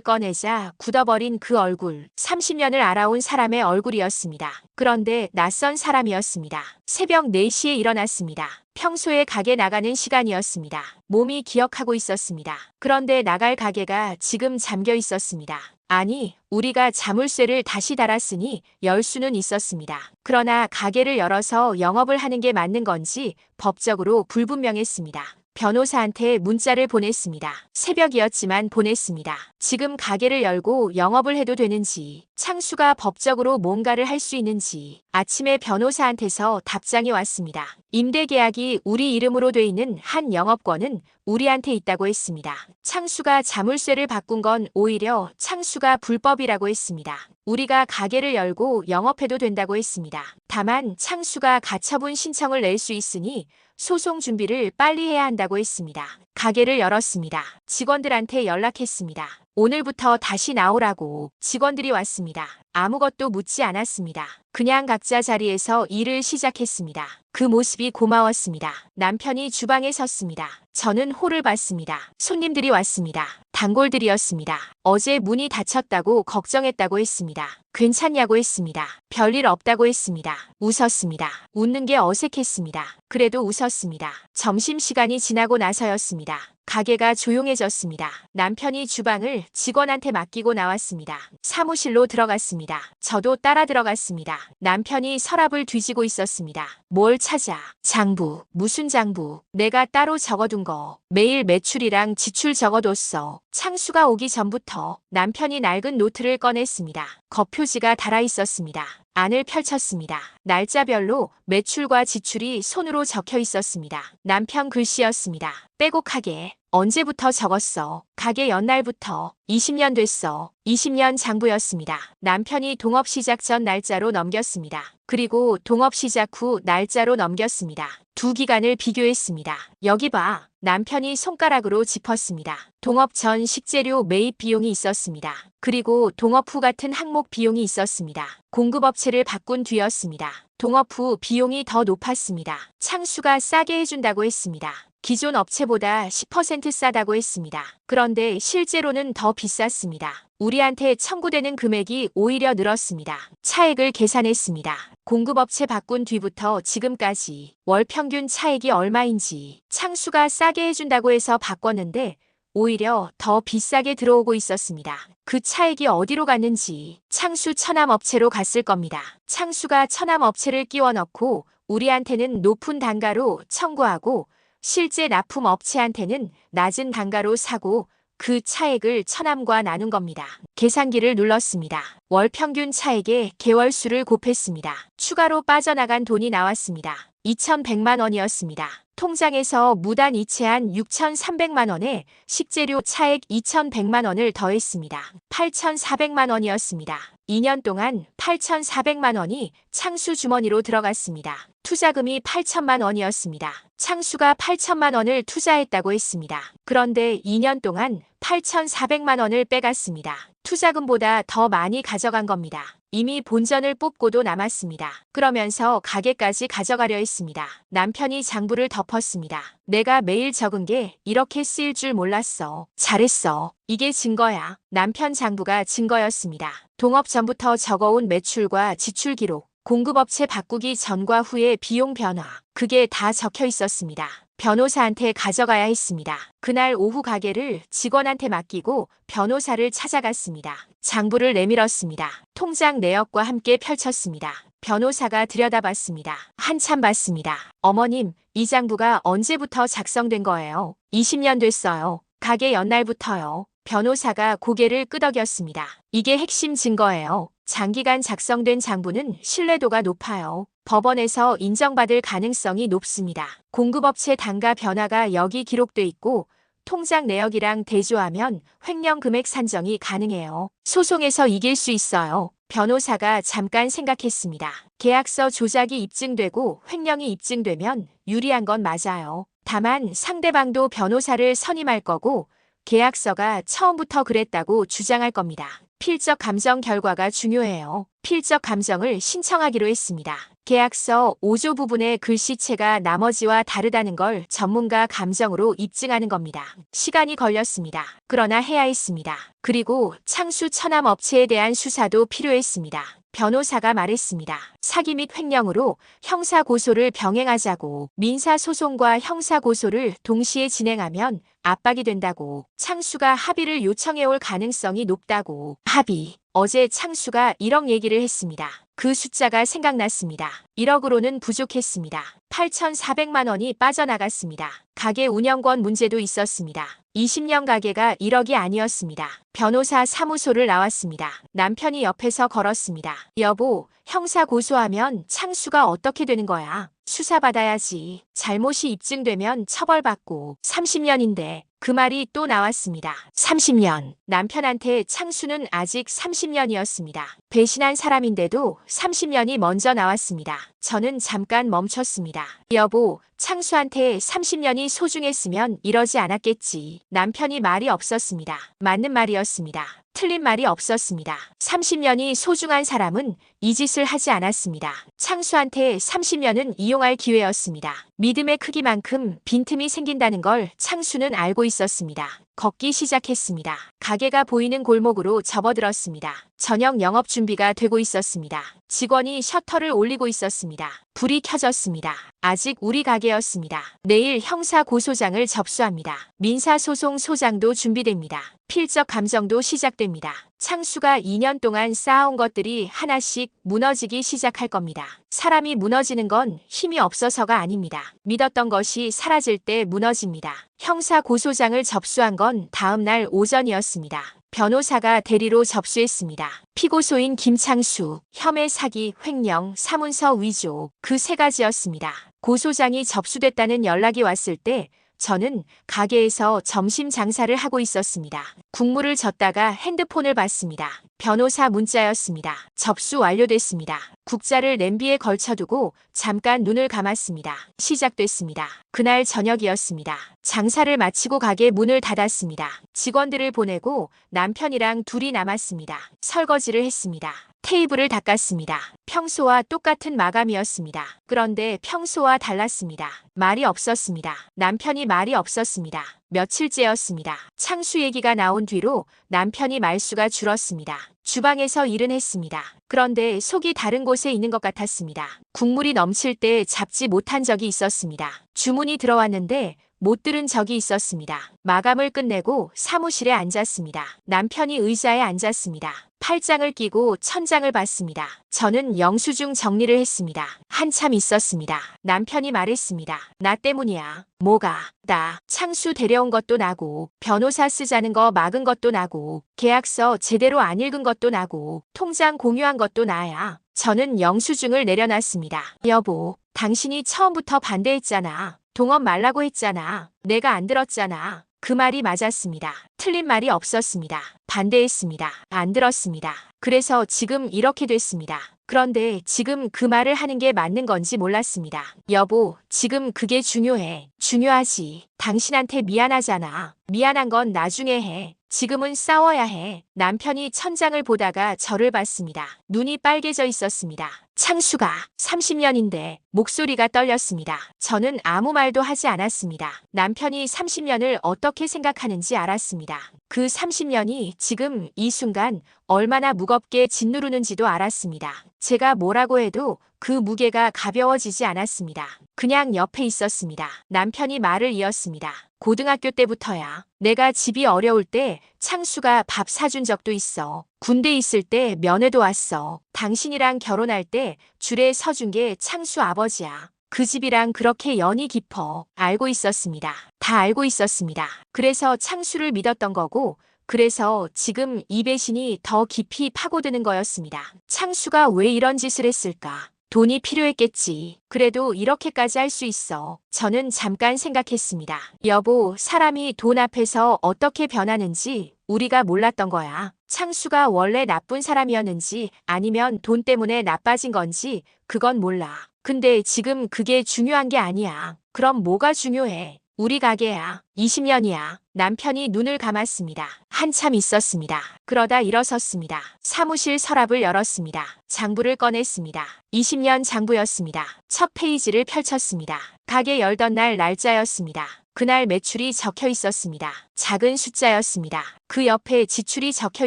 꺼내자 굳어버린 그 얼굴. 30년을 알아온 사람의 얼굴이었습니다. 그런데 낯선 사람이었습니다. 새벽 4시에 일어났습니다. 평소에 가게 나가는 시간이었습니다. 몸이 기억하고 있었습니다. 그런데 나갈 가게가 지금 잠겨 있었습니다. 아니, 우리가 자물쇠를 다시 달았으니 열 수는 있었습니다. 그러나 가게를 열어서 영업을 하는 게 맞는 건지 법적으로 불분명했습니다. 변호사한테 문자를 보냈습니다. 새벽이었지만 보냈습니다. 지금 가게를 열고 영업을 해도 되는지, 창수가 법적으로 뭔가를 할 수 있는지. 아침에 변호사한테서 답장이 왔습니다. 임대계약이 우리 이름으로 돼 있는 한 영업권은 우리한테 있다고 했습니다. 창수가 자물쇠를 바꾼 건 오히려 창수가 불법이라고 했습니다. 우리가 가게를 열고 영업해도 된다고 했습니다. 다만 창수가 가처분 신청을 낼 수 있으니 소송 준비를 빨리 해야 한다고 했습니다. 가게를 열었습니다. 직원들한테 연락했습니다. 오늘부터 다시 나오라고. 직원들이 왔습니다. 아무것도 묻지 않았습니다. 그냥 각자 자리에서 일을 시작했습니다. 그 모습이 고마웠습니다. 남편이 주방에 섰습니다. 저는 홀을 봤습니다. 손님들이 왔습니다. 단골들이었습니다. 어제 문이 닫혔다고 걱정했다고 했습니다. 괜찮냐고 했습니다. 별일 없다고 했습니다. 웃었습니다. 웃는 게 어색했습니다. 그래도 웃었습니다. 점심시간이 지나고 나서였습니다. 가게가 조용해졌습니다. 남편이 주방을 직원한테 맡기고 나왔습니다. 사무실로 들어갔습니다. 저도 따라 들어갔습니다. 남편이 서랍을 뒤지고 있었습니다. 뭘 찾아? 장부. 무슨 장부? 내가 따로 적어둔 거. 매일 매출이랑 지출 적어뒀어. 창수가 오기 전부터 남편이 낡은 노트를 꺼냈습니다. 겉표지가 달아 있었습니다. 안을 펼쳤습니다. 날짜별로 매출과 지출이 손으로 적혀 있었습니다. 남편 글씨였습니다. 빼곡하게. 언제부터 적었어? 가게 연날부터. 20년 됐어. 20년 장부였습니다. 남편이 동업 시작 전 날짜로 넘겼습니다. 그리고 동업 시작 후 날짜로 넘겼습니다. 두 기간을 비교했습니다. 여기 봐. 남편이 손가락으로 짚었습니다. 동업 전 식재료 매입 비용이 있었습니다. 그리고 동업 후 같은 항목 비용이 있었습니다. 공급업체를 바꾼 뒤였습니다. 동업 후 비용이 더 높았습니다. 창수가 싸게 해준다고 했습니다. 기존 업체보다 10% 싸다고 했습니다. 그런데 실제로는 더 비쌌습니다. 우리한테 청구되는 금액이 오히려 늘었습니다. 차액을 계산했습니다. 공급업체 바꾼 뒤부터 지금까지 월 평균 차액이 얼마인지 창수가 싸게 해준다고 해서 바꿨는데 오히려 더 비싸게 들어오고 있었습니다. 그 차액이 어디로 갔는지 창수 처남업체로 갔을 겁니다. 창수가 처남업체를 끼워 넣고 우리한테는 높은 단가로 청구하고 실제 납품 업체한테는 낮은 단가로 사고 그 차액을 처남과 나눈 겁니다. 계산기를 눌렀습니다. 월 평균 차액에 개월수를 곱했습니다. 추가로 빠져나간 돈이 나왔습니다. 2,100만 원이었습니다. 통장에서 무단 이체한 6,300만 원에 식재료 차액 2,100만 원을 더했습니다. 8,400만 원이었습니다. 2년 동안 8,400만 원이 창수 주머니로 들어갔습니다. 투자금이 8천만 원이었습니다. 창수가 8천만 원을 투자했다고 했습니다. 그런데 2년 동안 8,400만 원을 빼갔습니다. 투자금보다 더 많이 가져간 겁니다. 이미 본전을 뽑고도 남았습니다. 그러면서 가게까지 가져가려 했습니다. 남편이 장부를 덮었습니다. 내가 매일 적은 게 이렇게 쓰일 줄 몰랐어. 잘했어. 이게 증거야. 남편 장부가 증거였습니다. 동업 전부터 적어온 매출과 지출 기록, 공급업체 바꾸기 전과 후의 비용 변화, 그게 다 적혀 있었습니다. 변호사한테 가져가야 했습니다. 그날 오후 가게를 직원한테 맡기고 변호사를 찾아갔습니다. 장부를 내밀었습니다. 통장 내역과 함께 펼쳤습니다. 변호사가 들여다봤습니다. 한참 봤습니다. 어머님, 이 장부가 언제부터 작성된 거예요? 20년 됐어요. 가게 연날부터요. 변호사가 고개를 끄덕였습니다. 이게 핵심 증거예요. 장기간 작성된 장부는 신뢰도가 높아요. 법원에서 인정받을 가능성이 높습니다. 공급업체 단가 변화가 여기 기록돼 있고 통장 내역이랑 대조하면 횡령 금액 산정이 가능해요. 소송에서 이길 수 있어요. 변호사가 잠깐 생각했습니다. 계약서 조작이 입증되고 횡령이 입증되면 유리한 건 맞아요. 다만 상대방도 변호사를 선임할 거고 계약서가 처음부터 그랬다고 주장할 겁니다. 필적 감정 결과가 중요해요. 필적 감정을 신청하기로 했습니다. 계약서 5조 부분의 글씨체가 나머지와 다르다는 걸 전문가 감정으로 입증하는 겁니다. 시간이 걸렸습니다. 그러나 해야 했습니다. 그리고 창수 처남 업체에 대한 수사도 필요했습니다. 변호사가 말했습니다. 사기 및 횡령으로 형사고소를 병행하자고. 민사소송과 형사고소를 동시에 진행하면 압박이 된다고. 창수가 합의를 요청해올 가능성이 높다고. 합의. 어제 창수가 1억 얘기를 했습니다. 그 숫자가 생각났습니다. 1억으로는 부족했습니다. 8,400만 원이 빠져나갔습니다. 가게 운영권 문제도 있었습니다. 20년 가게가 1억이 아니었습니다. 변호사 사무소를 나왔습니다. 남편이 옆에서 걸었습니다. 여보, 형사 고소하면 창수가 어떻게 되는 거야? 수사받아야지. 잘못이 입증되면 처벌받고. 30년인데. 그 말이 또 나왔습니다. 30년. 남편한테 창수는 아직 30년이었습니다. 배신한 사람인데도 30년이 먼저 나왔습니다. 저는 잠깐 멈췄습니다. 여보, 창수한테 30년이 소중했으면 이러지 않았겠지. 남편이 말이 없었습니다. 맞는 말이었습니다. 틀린 말이 없었습니다. 30년이 소중한 사람은 이 짓을 하지 않았습니다. 창수한테 30년은 이용할 기회였습니다. 믿음의 크기만큼 빈틈이 생긴다는 걸 창수는 알고 있었습니다. 걷기 시작했습니다. 가게가 보이는 골목으로 접어들었습니다. 저녁 영업 준비가 되고 있었습니다. 직원이 셔터를 올리고 있었습니다. 불이 켜졌습니다. 아직 우리 가게였습니다. 내일 형사 고소장을 접수합니다. 민사소송 소장도 준비됩니다. 필적 감정도 시작됩니다. 창수가 2년 동안 쌓아온 것들이 하나씩 무너지기 시작할 겁니다. 사람이 무너지는 건 힘이 없어서가 아닙니다. 믿었던 것이 사라질 때 무너집니다. 형사 고소장을 접수한 건 다음 날 오전이었습니다. 변호사가 대리로 접수했습니다. 피고소인 김창수, 혐의 사기, 횡령, 사문서 위조, 그 세 가지였습니다. 고소장이 접수됐다는 연락이 왔을 때 저는 가게에서 점심 장사를 하고 있었습니다. 국물을 젓다가 핸드폰을 봤습니다. 변호사 문자였습니다. 접수 완료됐습니다. 국자를 냄비에 걸쳐두고 잠깐 눈을 감았습니다. 시작됐습니다. 그날 저녁이었습니다. 장사를 마치고 가게 문을 닫았습니다. 직원들을 보내고 남편이랑 둘이 남았습니다. 설거지를 했습니다. 테이블을 닦았습니다. 평소와 똑같은 마감이었습니다. 그런데 평소와 달랐습니다. 말이 없었습니다. 남편이 말이 없었습니다. 며칠째였습니다. 창수 얘기가 나온 뒤로 남편이 말수가 줄었습니다. 주방에서 일은 했습니다. 그런데 속이 다른 곳에 있는 것 같았습니다. 국물이 넘칠 때 잡지 못한 적이 있었습니다. 주문이 들어왔는데 못 들은 적이 있었습니다. 마감을 끝내고 사무실에 앉았습니다. 남편이 의자에 앉았습니다. 팔짱을 끼고 천장을 봤습니다. 저는 영수증 정리를 했습니다. 한참 있었습니다. 남편이 말했습니다. 나 때문이야. 뭐가? 나 창수 데려온 것도 나고 변호사 쓰자는 거 막은 것도 나고 계약서 제대로 안 읽은 것도 나고 통장 공유한 것도 나야. 저는 영수증을 내려놨습니다. 여보, 당신이 처음부터 반대했잖아. 동업 말라고 했잖아. 내가 안 들었잖아. 그 말이 맞았습니다. 틀린 말이 없었습니다. 반대했습니다. 안 들었습니다. 그래서 지금 이렇게 됐습니다. 그런데 지금 그 말을 하는 게 맞는 건지 몰랐습니다. 여보, 지금 그게 중요해. 중요하지. 당신한테 미안하잖아. 미안한 건 나중에 해. 지금은 싸워야 해. 남편이 천장을 보다가 저를 봤습니다. 눈이 빨개져 있었습니다. 창수가 30년인데 목소리가 떨렸습니다. 저는 아무 말도 하지 않았습니다. 남편이 30년을 어떻게 생각하는지 알았습니다. 그 30년이 지금 이 순간 얼마나 무겁게 짓누르는지도 알았습니다. 제가 뭐라고 해도 그 무게가 가벼워지지 않았습니다. 그냥 옆에 있었습니다. 남편이 말을 이었습니다. 고등학교 때부터야. 내가 집이 어려울 때 창수가 밥 사준 적도 있어. 군대 있을 때 면회도 왔어. 당신이랑 결혼할 때 줄에 서준 게 창수 아버지야. 그 집이랑 그렇게 연이 깊어. 알고 있었습니다. 다 알고 있었습니다. 그래서 창수를 믿었던 거고 그래서 지금 이 배신이 더 깊이 파고드는 거였습니다. 창수가 왜 이런 짓을 했을까? 돈이 필요했겠지. 그래도 이렇게까지 할 수 있어. 저는 잠깐 생각했습니다. 여보, 사람이 돈 앞에서 어떻게 변하는지 우리가 몰랐던 거야. 창수가 원래 나쁜 사람이었는지 아니면 돈 때문에 나빠진 건지 그건 몰라. 근데 지금 그게 중요한 게 아니야. 그럼 뭐가 중요해? 우리 가게야. 20년이야. 남편이 눈을 감았습니다. 한참 있었습니다. 그러다 일어섰습니다. 사무실 서랍을 열었습니다. 장부를 꺼냈습니다. 20년 장부였습니다. 첫 페이지를 펼쳤습니다. 가게 열던 날 날짜였습니다. 그날 매출이 적혀 있었습니다. 작은 숫자였습니다. 그 옆에 지출이 적혀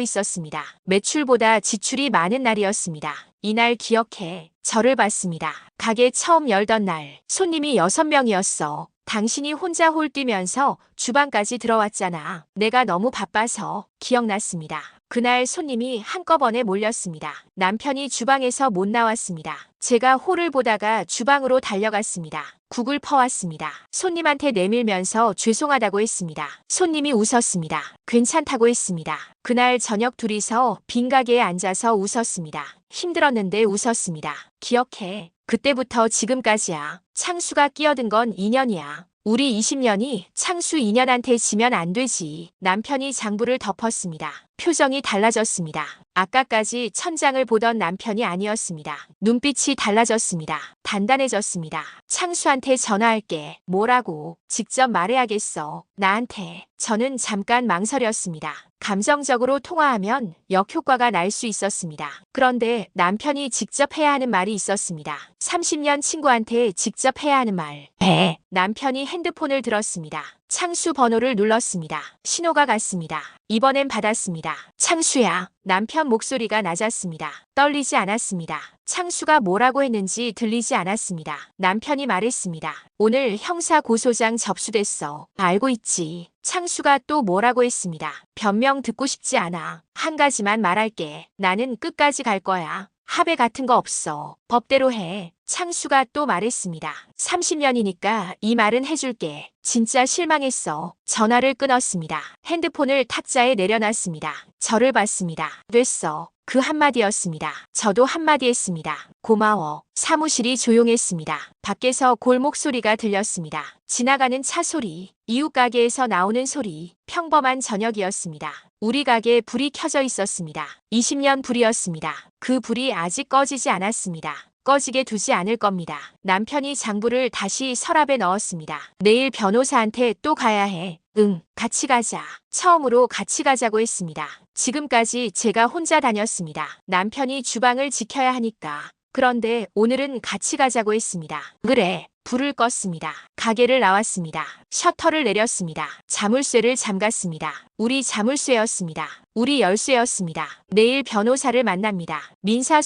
있었습니다. 매출보다 지출이 많은 날이었습니다. 이날 기억해. 저를 봤습니다. 가게 처음 열던 날 손님이 6명이었어. 당신이 혼자 홀 뛰면서 주방까지 들어왔잖아. 내가 너무 바빠서. 기억났습니다. 그날 손님이 한꺼번에 몰렸습니다. 남편이 주방에서 못 나왔습니다. 제가 홀을 보다가 주방으로 달려갔습니다. 국을 퍼왔습니다. 손님한테 내밀면서 죄송하다고 했습니다. 손님이 웃었습니다. 괜찮다고 했습니다. 그날 저녁 둘이서 빈 가게에 앉아서 웃었습니다. 힘들었는데 웃었습니다. 기억해. 그때부터 지금까지야. 창수가 끼어든 건 2년이야. 우리 20년이 창수 2년한테 지면 안 되지. 남편이 장부를 덮었습니다. 표정이 달라졌습니다. 아까까지 천장을 보던 남편이 아니었습니다. 눈빛이 달라졌습니다. 단단해졌습니다. 창수한테 전화할게. 뭐라고? 직접 말해야겠어. 나한테. 저는 잠깐 망설였습니다. 감정적으로 통화하면 역효과가 날 수 있었습니다. 그런데 남편이 직접 해야 하는 말이 있었습니다. 30년 친구한테 직접 해야 하는 말. 남편이 핸드폰을 들었습니다. 창수 번호를 눌렀습니다. 신호가 갔습니다. 이번엔 받았습니다. 창수야. 남편 목소리가 낮았습니다. 떨리지 않았습니다. 창수가 뭐라고 했는지 들리지 않았습니다. 남편이 말했습니다. 오늘 형사고소장 접수됐어. 알고 있지. 창수가 또 뭐라고 했습니다. 변명 듣고 싶지 않아. 한 가지만 말할게. 나는 끝까지 갈 거야. 합의 같은 거 없어. 법대로 해. 창수가 또 말했습니다. 30년이니까 이 말은 해줄게. 진짜 실망했어. 전화를 끊었습니다. 핸드폰을 탁자에 내려놨습니다. 저를 봤습니다. 됐어. 그 한마디였습니다. 저도 한마디 했습니다. 고마워. 사무실이 조용했습니다. 밖에서 골목 소리가 들렸습니다. 지나가는 차 소리, 이웃 가게에서 나오는 소리, 평범한 저녁이었습니다. 우리 가게에 불이 켜져 있었습니다. 20년 불이었습니다. 그 불이 아직 꺼지지 않았습니다. 꺼지게 두지 않을 겁니다. 남편이 장부를 다시 서랍에 넣었습니다. 내일 변호사한테 또 가야 해. 응, 같이 가자. 처음으로 같이 가자고 했습니다. 지금까지 제가 혼자 다녔습니다. 남편이 주방을 지켜야 하니까. 그런데 오늘은 같이 가자고 했습니다. 그래. 불을 껐습니다. 가게를 나왔습니다. 셔터를 내렸습니다. 자물쇠를 잠갔습니다. 우리 자물쇠였습니다. 우리 열쇠였습니다. 내일 변호사를 만납니다.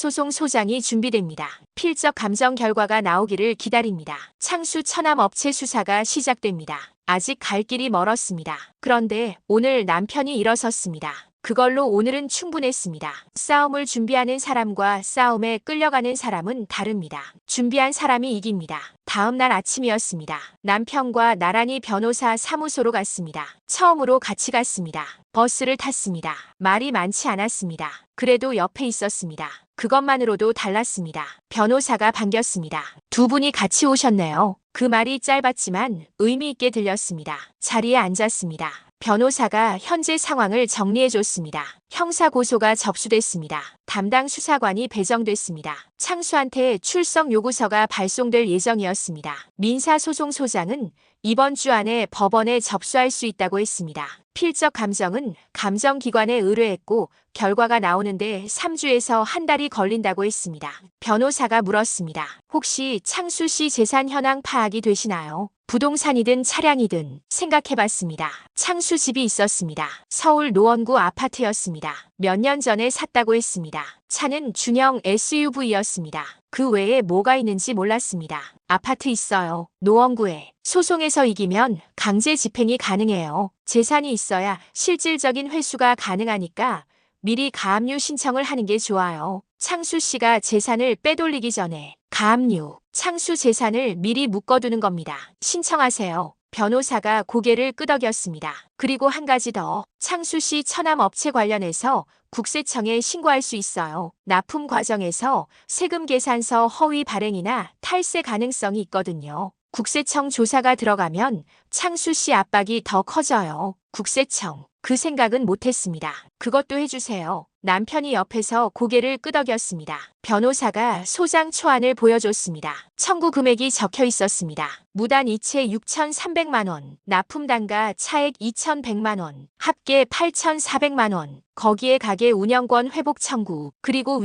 민사소송소장이 준비됩니다. 필적 감정 결과가 나오기를 기다립니다. 창수 천암업체 수사가 시작됩니다. 아직 갈 길이 멀었습니다. 그런데 오늘 남편이 일어섰습니다. 그걸로 오늘은 충분했습니다. 싸움을 준비하는 사람과 싸움에 끌려가는 사람은 다릅니다. 준비한 사람이 이깁니다. 다음 날 아침이었습니다. 남편과 나란히 변호사 사무소로 갔습니다. 처음으로 같이 갔습니다. 버스를 탔습니다. 말이 많지 않았습니다. 그래도 옆에 있었습니다. 그것만으로도 달랐습니다. 변호사가 반겼습니다. 두 분이 같이 오셨네요. 그 말이 짧았지만 의미 있게 들렸습니다. 자리에 앉았습니다. 변호사가 현재 상황을 정리해줬습니다. 형사고소가 접수됐습니다. 담당 수사관이 배정됐습니다. 창수한테 출석 요구서가 발송될 예정이었습니다. 민사소송소장은 이번 주 안에 법원에 접수할 수 있다고 했습니다. 필적 감정은 감정기관에 의뢰했고 결과가 나오는데 3주에서 한 달이 걸린다고 했습니다. 변호사가 물었습니다. 혹시 창수 씨 재산 현황 파악이 되시나요? 부동산이든 차량이든 생각해봤습니다. 창수 집이 있었습니다. 서울 노원구 아파트였습니다. 몇 년 전에 샀다고 했습니다. 차는 중형 SUV였습니다. 그 외에 뭐가 있는지 몰랐습니다. 아파트 있어요. 노원구에. 소송에서 이기면 강제 집행이 가능해요. 재산이 있어야 실질적인 회수가 가능하니까 미리 가압류 신청을 하는 게 좋아요. 창수 씨가 재산을 빼돌리기 전에 가압류, 창수 재산을 미리 묶어두는 겁니다. 신청하세요. 변호사가 고개를 끄덕였습니다. 그리고 한 가지 더. 창수 씨 천암업체 관련해서 국세청에 신고할 수 있어요. 납품 과정에서 세금 계산서 허위 발행이나 탈세 가능성이 있거든요. 국세청 조사가 들어가면 창수 씨 압박이 더 커져요. 국세청. 그 생각은 못했습니다. 그것도 해주세요. 남편이 옆에서 고개를 끄덕였습니다. 변호사가 소장 초안을 보여줬습니다. 청구 금액이 적혀 있었습니다. 무단 이체 6,300만 원, 납품 단가 차액 2,100만 원, 합계 8,400만 원, 거기에 가게 운영권 회복 청구, 그리고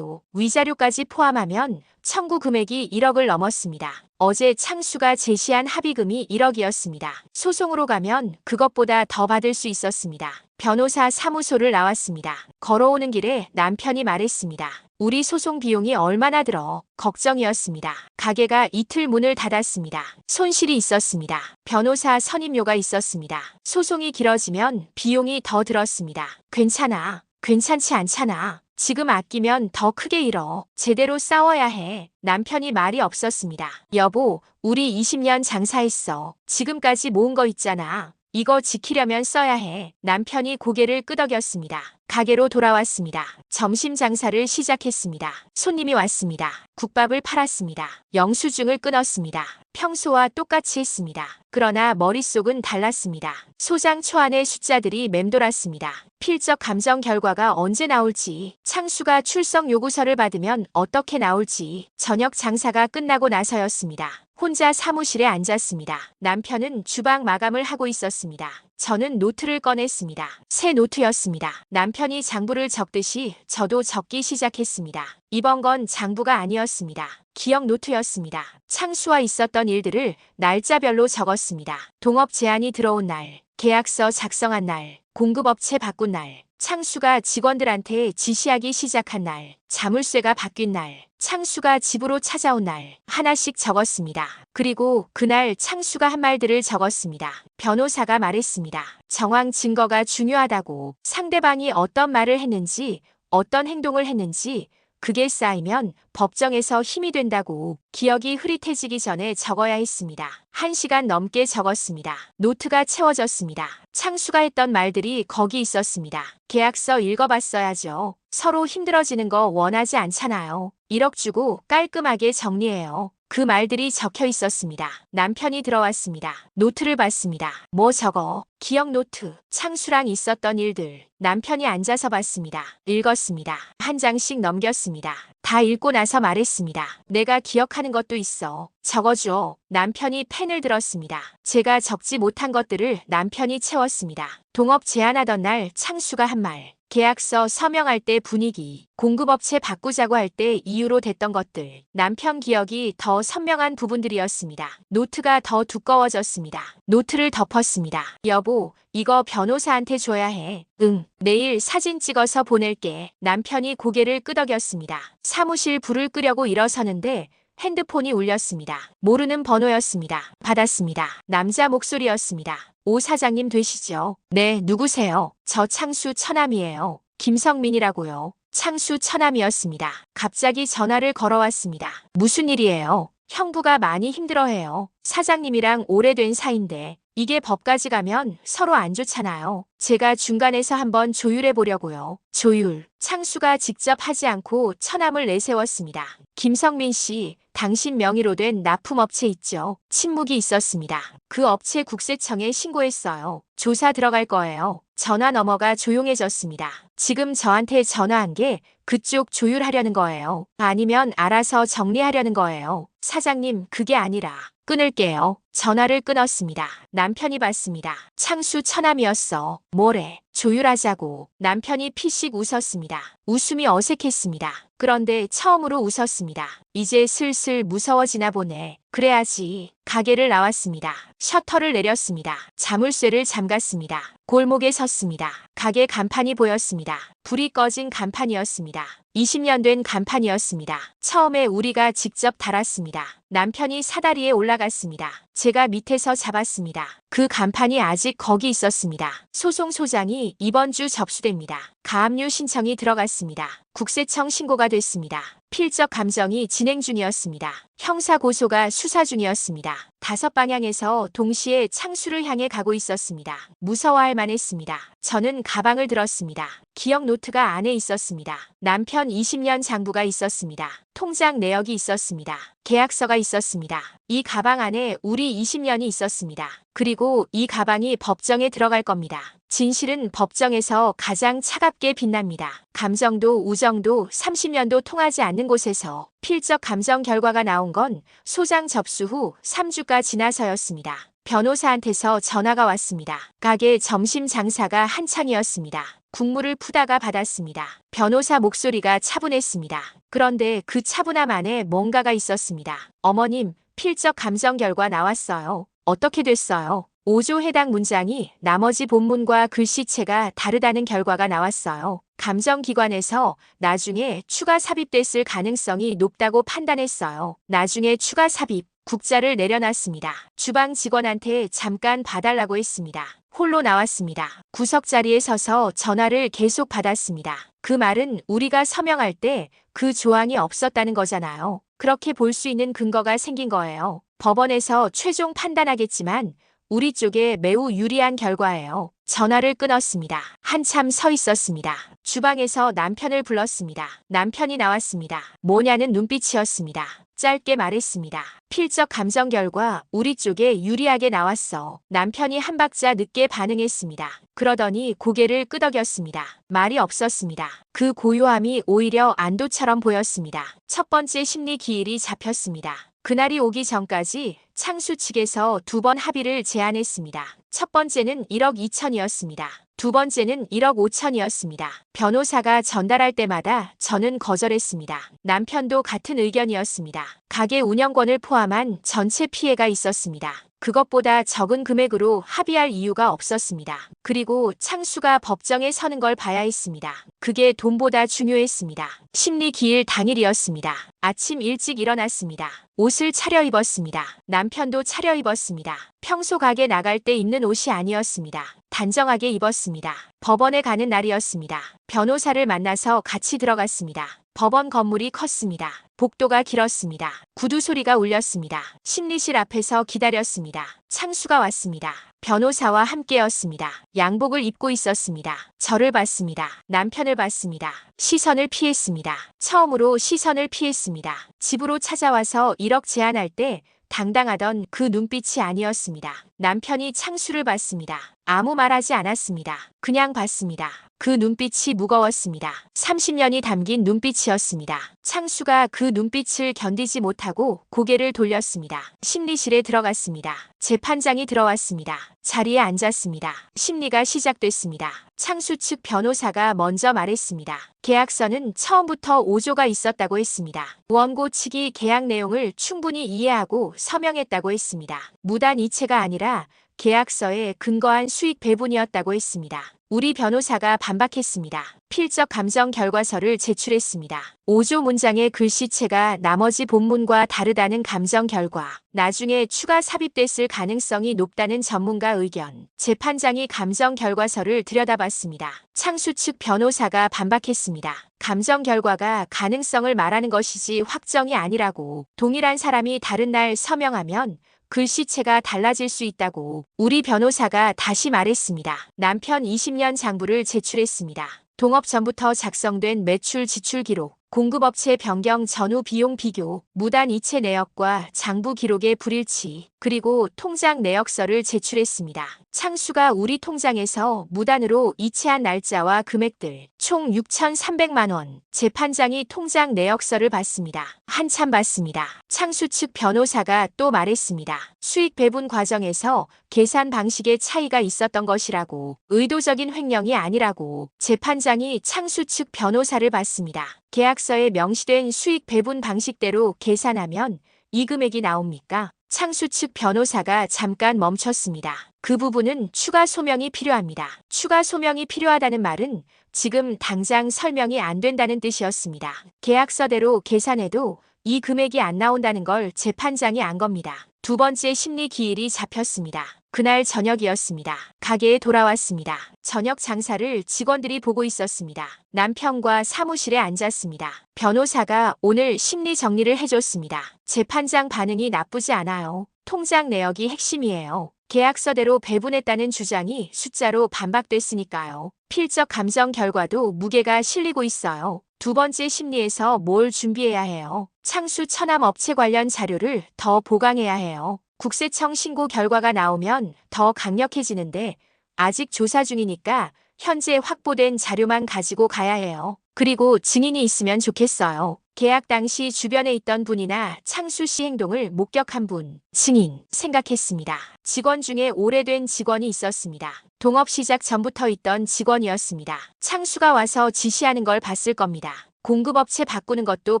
위자료까지 포함하면 청구 금액이 1억을 넘었습니다. 어제 창수가 제시한 합의금이 1억이었습니다. 소송으로 가면 그것보다 더 받을 수 있었습니다. 변호사 사무소를 나왔습니다. 걸어오는 길에 남편이 말했습니다. 우리 소송 비용이 얼마나 들어? 걱정이었습니다. 가게가 이틀 문을 닫았습니다. 손실이 있었습니다. 변호사 선임료가 있었습니다. 소송이 길어지면 비용이 더 들었습니다. 괜찮아. 괜찮지 않잖아. 지금 아끼면 더 크게 잃어. 제대로 싸워야 해. 남편이 말이 없었습니다. 여보, 우리 20년 장사했어. 지금까지 모은 거 있잖아. 이거 지키려면 써야 해. 남편이 고개를 끄덕였습니다. 가게로 돌아왔습니다. 점심 장사를 시작했습니다. 손님이 왔습니다. 국밥을 팔았습니다. 영수증을 끊었습니다. 평소와 똑같이 했습니다. 그러나 머릿속은 달랐습니다. 소장 초안의 숫자들이 맴돌았습니다. 필적 감정 결과가 언제 나올지, 창수가 출석 요구서를 받으면 어떻게 나올지, 저녁 장사가 끝나고 나서였습니다. 혼자 사무실에 앉았습니다. 남편은 주방 마감을 하고 있었습니다. 저는 노트를 꺼냈습니다. 새 노트였습니다. 남편이 장부를 적듯이 저도 적기 시작했습니다. 이번 건 장부가 아니었습니다. 기억 노트였습니다. 창수와 있었던 일들을 날짜별로 적었습니다. 동업 제안이 들어온 날, 계약서 작성한 날, 공급업체 바꾼 날, 창수가 직원들한테 지시하기 시작한 날, 자물쇠가 바뀐 날, 창수가 집으로 찾아온 날, 하나씩 적었습니다. 그리고 그날 창수가 한 말들을 적었습니다. 변호사가 말했습니다. 정황 증거가 중요하다고, 상대방이 어떤 말을 했는지, 어떤 행동을 했는지, 그게 쌓이면 법정에서 힘이 된다고. 기억이 흐릿해지기 전에 적어야 했습니다. 1시간 넘게 적었습니다. 노트가 채워졌습니다. 창수가 했던 말들이 거기 있었습니다. 계약서 읽어봤어야죠. 서로 힘들어지는 거 원하지 않잖아요. 1억 주고 깔끔하게 정리해요. 그 말들이 적혀 있었습니다. 남편이 들어왔습니다. 노트를 봤습니다. 뭐 적어? 기억 노트. 창수랑 있었던 일들. 남편이 앉아서 봤습니다. 읽었습니다. 한 장씩 넘겼습니다. 다 읽고 나서 말했습니다. 내가 기억하는 것도 있어. 적어줘. 남편이 펜을 들었습니다. 제가 적지 못한 것들을 남편이 채웠습니다. 동업 제안하던 날 창수가 한 말. 계약서 서명할 때 분위기, 공급업체 바꾸자고 할 때 이유로 됐던 것들, 남편 기억이 더 선명한 부분들이었습니다. 노트가 더 두꺼워졌습니다. 노트를 덮었습니다. 여보, 이거 변호사한테 줘야 해. 응, 내일 사진 찍어서 보낼게. 남편이 고개를 끄덕였습니다. 사무실 불을 끄려고 일어서는데 핸드폰이 울렸습니다. 모르는 번호였습니다. 받았습니다. 남자 목소리였습니다. 오 사장님 되시죠? 네, 누구세요? 저 창수 처남이에요. 김성민이라고요. 창수 처남이었습니다. 갑자기 전화를 걸어왔습니다. 무슨 일이에요? 형부가 많이 힘들어해요. 사장님이랑 오래된 사이인데 이게 법까지 가면 서로 안 좋잖아요. 제가 중간에서 한번 조율해 보려고요. 조율. 창수가 직접 하지 않고 처남을 내세웠습니다. 김성민 씨, 당신 명의로 된 납품업체 있죠? 침묵이 있었습니다. 그 업체 국세청에 신고했어요. 조사 들어갈 거예요. 전화 넘어가 조용해졌습니다. 지금 저한테 전화한 게 그쪽 조율하려는 거예요. 아니면 알아서 정리하려는 거예요. 사장님, 그게 아니라. 끊을게요. 전화를 끊었습니다. 남편이 받습니다. 창수 처남이었어. 뭐래? 조율하자고. 남편이 피식 웃었습니다. 웃음이 어색했습니다. 그런데 처음으로 웃었습니다. 이제 슬슬 무서워지나 보네. 그래야지. 가게를 나왔습니다. 셔터를 내렸습니다. 자물쇠를 잠갔습니다. 골목에 섰습니다. 가게 간판이 보였습니다. 불이 꺼진 간판이었습니다. 20년 된 간판이었습니다. 처음에 우리가 직접 달았습니다. 남편이 사다리에 올라갔습니다. 제가 밑에서 잡았습니다. 그 간판이 아직 거기 있었습니다. 소송소장이 이번 주 접수됩니다. 가압류 신청이 들어갔습니다. 국세청 신고가 됐습니다. 필적 감정이 진행 중이었습니다. 형사 고소가 수사 중이었습니다. 5방향에서 동시에 창수를 향해 가고 있었습니다. 무서워할 만했습니다. 저는 가방을 들었습니다. 기억 노트가 안에 있었습니다. 남편 20년 장부가 있었습니다. 통장 내역이 있었습니다. 계약서가 있었습니다. 이 가방 안에 우리 20년이 있었습니다. 그리고 이 가방이 법정에 들어갈 겁니다. 진실은 법정에서 가장 차갑게 빛납니다. 감정도 우정도 30년도 통하지 않는 곳에서 필적 감정 결과가 나온 건 소장 접수 후 3주가 지나서였습니다. 변호사한테서 전화가 왔습니다. 가게 점심 장사가 한창이었습니다. 국물을 푸다가 받았습니다. 변호사 목소리가 차분했습니다. 그런데 그 차분함 안에 뭔가가 있었습니다. 어머님, 필적 감정 결과 나왔어요. 어떻게 됐어요? 5조 해당 문장이 나머지 본문과 글씨체가 다르다는 결과가 나왔어요. 감정기관에서 나중에 추가 삽입됐을 가능성이 높다고 판단했어요. 나중에 추가 삽입, 국자를 내려놨습니다. 주방 직원한테 잠깐 봐달라고 했습니다. 홀로 나왔습니다. 구석 자리에 서서 전화를 계속 받았습니다. 그 말은 우리가 서명할 때 그 조항이 없었다는 거잖아요. 그렇게 볼 수 있는 근거가 생긴 거예요. 법원에서 최종 판단하겠지만 우리 쪽에 매우 유리한 결과예요. 전화를 끊었습니다. 한참 서 있었습니다. 주방에서 남편을 불렀습니다. 남편이 나왔습니다. 뭐냐는 눈빛이었습니다. 짧게 말했습니다. 필적 감정 결과 우리 쪽에 유리하게 나왔어. 남편이 한 박자 늦게 반응했습니다. 그러더니 고개를 끄덕였습니다. 말이 없었습니다. 그 고요함이 오히려 안도처럼 보였습니다. 첫 번째 심리 기일이 잡혔습니다. 그날이 오기 전까지 창수 측에서 2번 합의를 제안했습니다. 첫 번째는 1억 2천이었습니다. 두 번째는 1억 5천이었습니다. 변호사가 전달할 때마다 저는 거절했습니다. 남편도 같은 의견이었습니다. 가게 운영권을 포함한 전체 피해가 있었습니다. 그것보다 적은 금액으로 합의할 이유가 없었습니다. 그리고 창수가 법정에 서는 걸 봐야 했습니다. 그게 돈보다 중요했습니다. 심리 기일 당일이었습니다. 아침 일찍 일어났습니다. 옷을 차려입었습니다. 남편도 차려입었습니다. 평소 가게 나갈 때 입는 옷이 아니었습니다. 단정하게 입었습니다. 법원에 가는 날이었습니다. 변호사를 만나서 같이 들어갔습니다. 법원 건물이 컸습니다. 복도가 길었습니다. 구두 소리가 울렸습니다. 심리실 앞에서 기다렸습니다. 창수가 왔습니다. 변호사와 함께였습니다. 양복을 입고 있었습니다. 저를 봤습니다. 남편을 봤습니다. 시선을 피했습니다. 처음으로 시선을 피했습니다. 집으로 찾아와서 1억 제안할 때 당당하던 그 눈빛이 아니었습니다. 남편이 창수를 봤습니다. 아무 말하지 않았습니다. 그냥 봤습니다. 그 눈빛이 무거웠습니다. 30년이 담긴 눈빛이었습니다. 창수가 그 눈빛을 견디지 못하고 고개를 돌렸습니다. 심리실에 들어갔습니다. 재판장이 들어왔습니다. 자리에 앉았습니다. 심리가 시작됐습니다. 창수 측 변호사가 먼저 말했습니다. 계약서는 처음부터 오조가 있었다고 했습니다. 원고 측이 계약 내용을 충분히 이해하고 서명했다고 했습니다. 무단 이체가 아니라 계약서에 근거한 수익 배분이었다고 했습니다. 우리 변호사가 반박했습니다. 필적 감정 결과서를 제출했습니다. 5조 문장의 글씨체가 나머지 본문과 다르다는 감정 결과, 나중에 추가 삽입됐을 가능성이 높다는 전문가 의견. 재판장이 감정 결과서를 들여다봤습니다. 창수 측 변호사가 반박했습니다. 감정 결과가 가능성을 말하는 것이지 확정이 아니라고. 동일한 사람이 다른 날 서명하면 글씨체가 달라질 수 있다고 우리 변호사가 다시 말했습니다. 남편 20년 장부를 제출했습니다. 동업 전부터 작성된 매출 지출 기록, 공급업체 변경 전후 비용 비교, 무단 이체 내역과 장부 기록의 불일치, 그리고 통장 내역서를 제출했습니다. 창수가 우리 통장에서 무단으로 이체한 날짜와 금액들 총 6,300만 원. 재판장이 통장 내역서를 봤습니다. 한참 봤습니다. 창수 측 변호사가 또 말했습니다. 수익 배분 과정에서 계산 방식의 차이가 있었던 것이라고, 의도적인 횡령이 아니라고. 재판장이 창수 측 변호사를 봤습니다. 계약서에 명시된 수익 배분 방식대로 계산하면 이 금액이 나옵니까? 창수 측 변호사가 잠깐 멈췄습니다. 그 부분은 추가 소명이 필요합니다. 추가 소명이 필요하다는 말은 지금 당장 설명이 안 된다는 뜻이었습니다. 계약서대로 계산해도 이 금액이 안 나온다는 걸 재판장이 안 겁니다. 두 번째 심리 기일이 잡혔습니다. 그날 저녁이었습니다. 가게에 돌아왔습니다. 저녁 장사를 직원들이 보고 있었습니다. 남편과 사무실에 앉았습니다. 변호사가 오늘 심리 정리를 해줬습니다. 재판장 반응이 나쁘지 않아요. 통장 내역이 핵심이에요. 계약서대로 배분했다는 주장이 숫자로 반박됐으니까요. 필적 감정 결과도 무게가 실리고 있어요. 두 번째 심리에서 뭘 준비해야 해요? 창수 천암 업체 관련 자료를 더 보강해야 해요. 국세청 신고 결과가 나오면 더 강력해지는데 아직 조사 중이니까 현재 확보된 자료만 가지고 가야 해요. 그리고 증인이 있으면 좋겠어요. 계약 당시 주변에 있던 분이나 창수 씨 행동을 목격한 분, 증인 생각했습니다. 직원 중에 오래된 직원이 있었습니다. 동업 시작 전부터 있던 직원이었습니다. 창수가 와서 지시하는 걸 봤을 겁니다. 공급업체 바꾸는 것도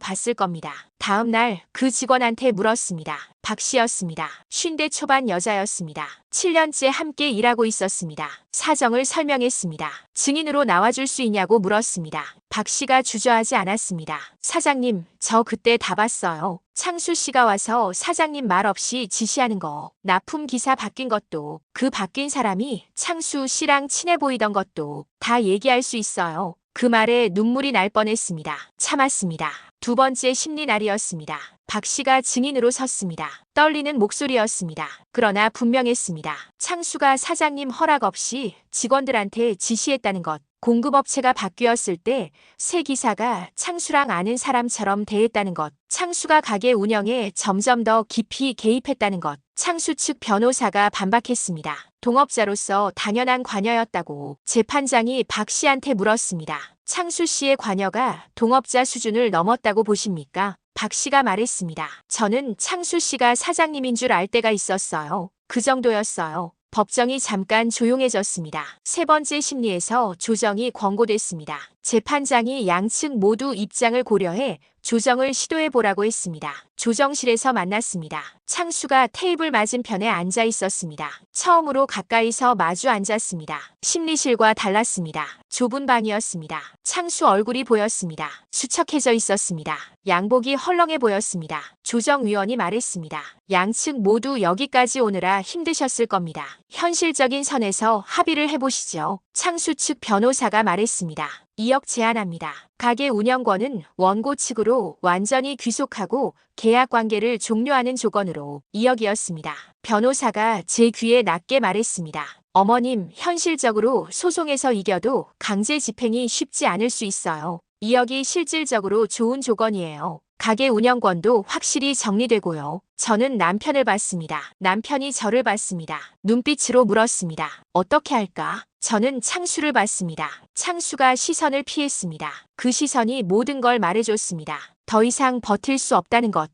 봤을 겁니다. 다음 날 그 직원한테 물었습니다. 박 씨였습니다. 50대 초반 여자였습니다. 7년째 함께 일하고 있었습니다. 사정을 설명했습니다. 증인으로 나와줄 수 있냐고 물었습니다. 박 씨가 주저하지 않았습니다. 사장님, 저 그때 다 봤어요. 창수 씨가 와서 사장님 말 없이 지시하는 거, 납품 기사 바뀐 것도, 그 바뀐 사람이 창수 씨랑 친해 보이던 것도 다 얘기할 수 있어요. 그 말에 눈물이 날 뻔했습니다. 참았습니다. 두 번째 심리 날이었습니다. 박 씨가 증인으로 섰습니다. 떨리는 목소리였습니다. 그러나 분명했습니다. 창수가 사장님 허락 없이 직원들한테 지시했다는 것. 공급업체가 바뀌었을 때 새 기사가 창수랑 아는 사람처럼 대했다는 것. 창수가 가게 운영에 점점 더 깊이 개입했다는 것. 창수 측 변호사가 반박했습니다. 동업자로서 당연한 관여였다고 재판장이 박 씨한테 물었습니다. 창수 씨의 관여가 동업자 수준을 넘었다고 보십니까? 박 씨가 말했습니다. 저는 창수 씨가 사장님인 줄 알 때가 있었어요. 그 정도였어요. 법정이 잠깐 조용해졌습니다. 세 번째 심리에서 조정이 권고됐습니다. 재판장이 양측 모두 입장을 고려해 조정을 시도해보라고 했습니다. 조정실에서 만났습니다. 창수가 테이블 맞은편에 앉아 있었습니다. 처음으로 가까이서 마주 앉았습니다. 심리실과 달랐습니다. 좁은 방이었습니다. 창수 얼굴이 보였습니다. 수척해져 있었습니다. 양복이 헐렁해 보였습니다. 조정위원이 말했습니다. 양측 모두 여기까지 오느라 힘드셨을 겁니다. 현실적인 선에서 합의를 해보시죠. 창수 측 변호사가 말했습니다. 2억 제안합니다. 가게 운영권은 원고 측으로 완전히 귀속하고 계약 관계를 종료하는 조건으로 2억이었습니다. 변호사가 제 귀에 낮게 말했습니다. 어머님, 현실적으로 소송에서 이겨도 강제 집행이 쉽지 않을 수 있어요. 2억이 실질적으로 좋은 조건이에요. 가게 운영권도 확실히 정리되고요. 저는 남편을 봤습니다. 남편이 저를 봤습니다. 눈빛으로 물었습니다. 어떻게 할까? 저는 창수를 봤습니다. 창수가 시선을 피했습니다. 그 시선이 모든 걸 말해줬습니다. 더 이상 버틸 수 없다는 것,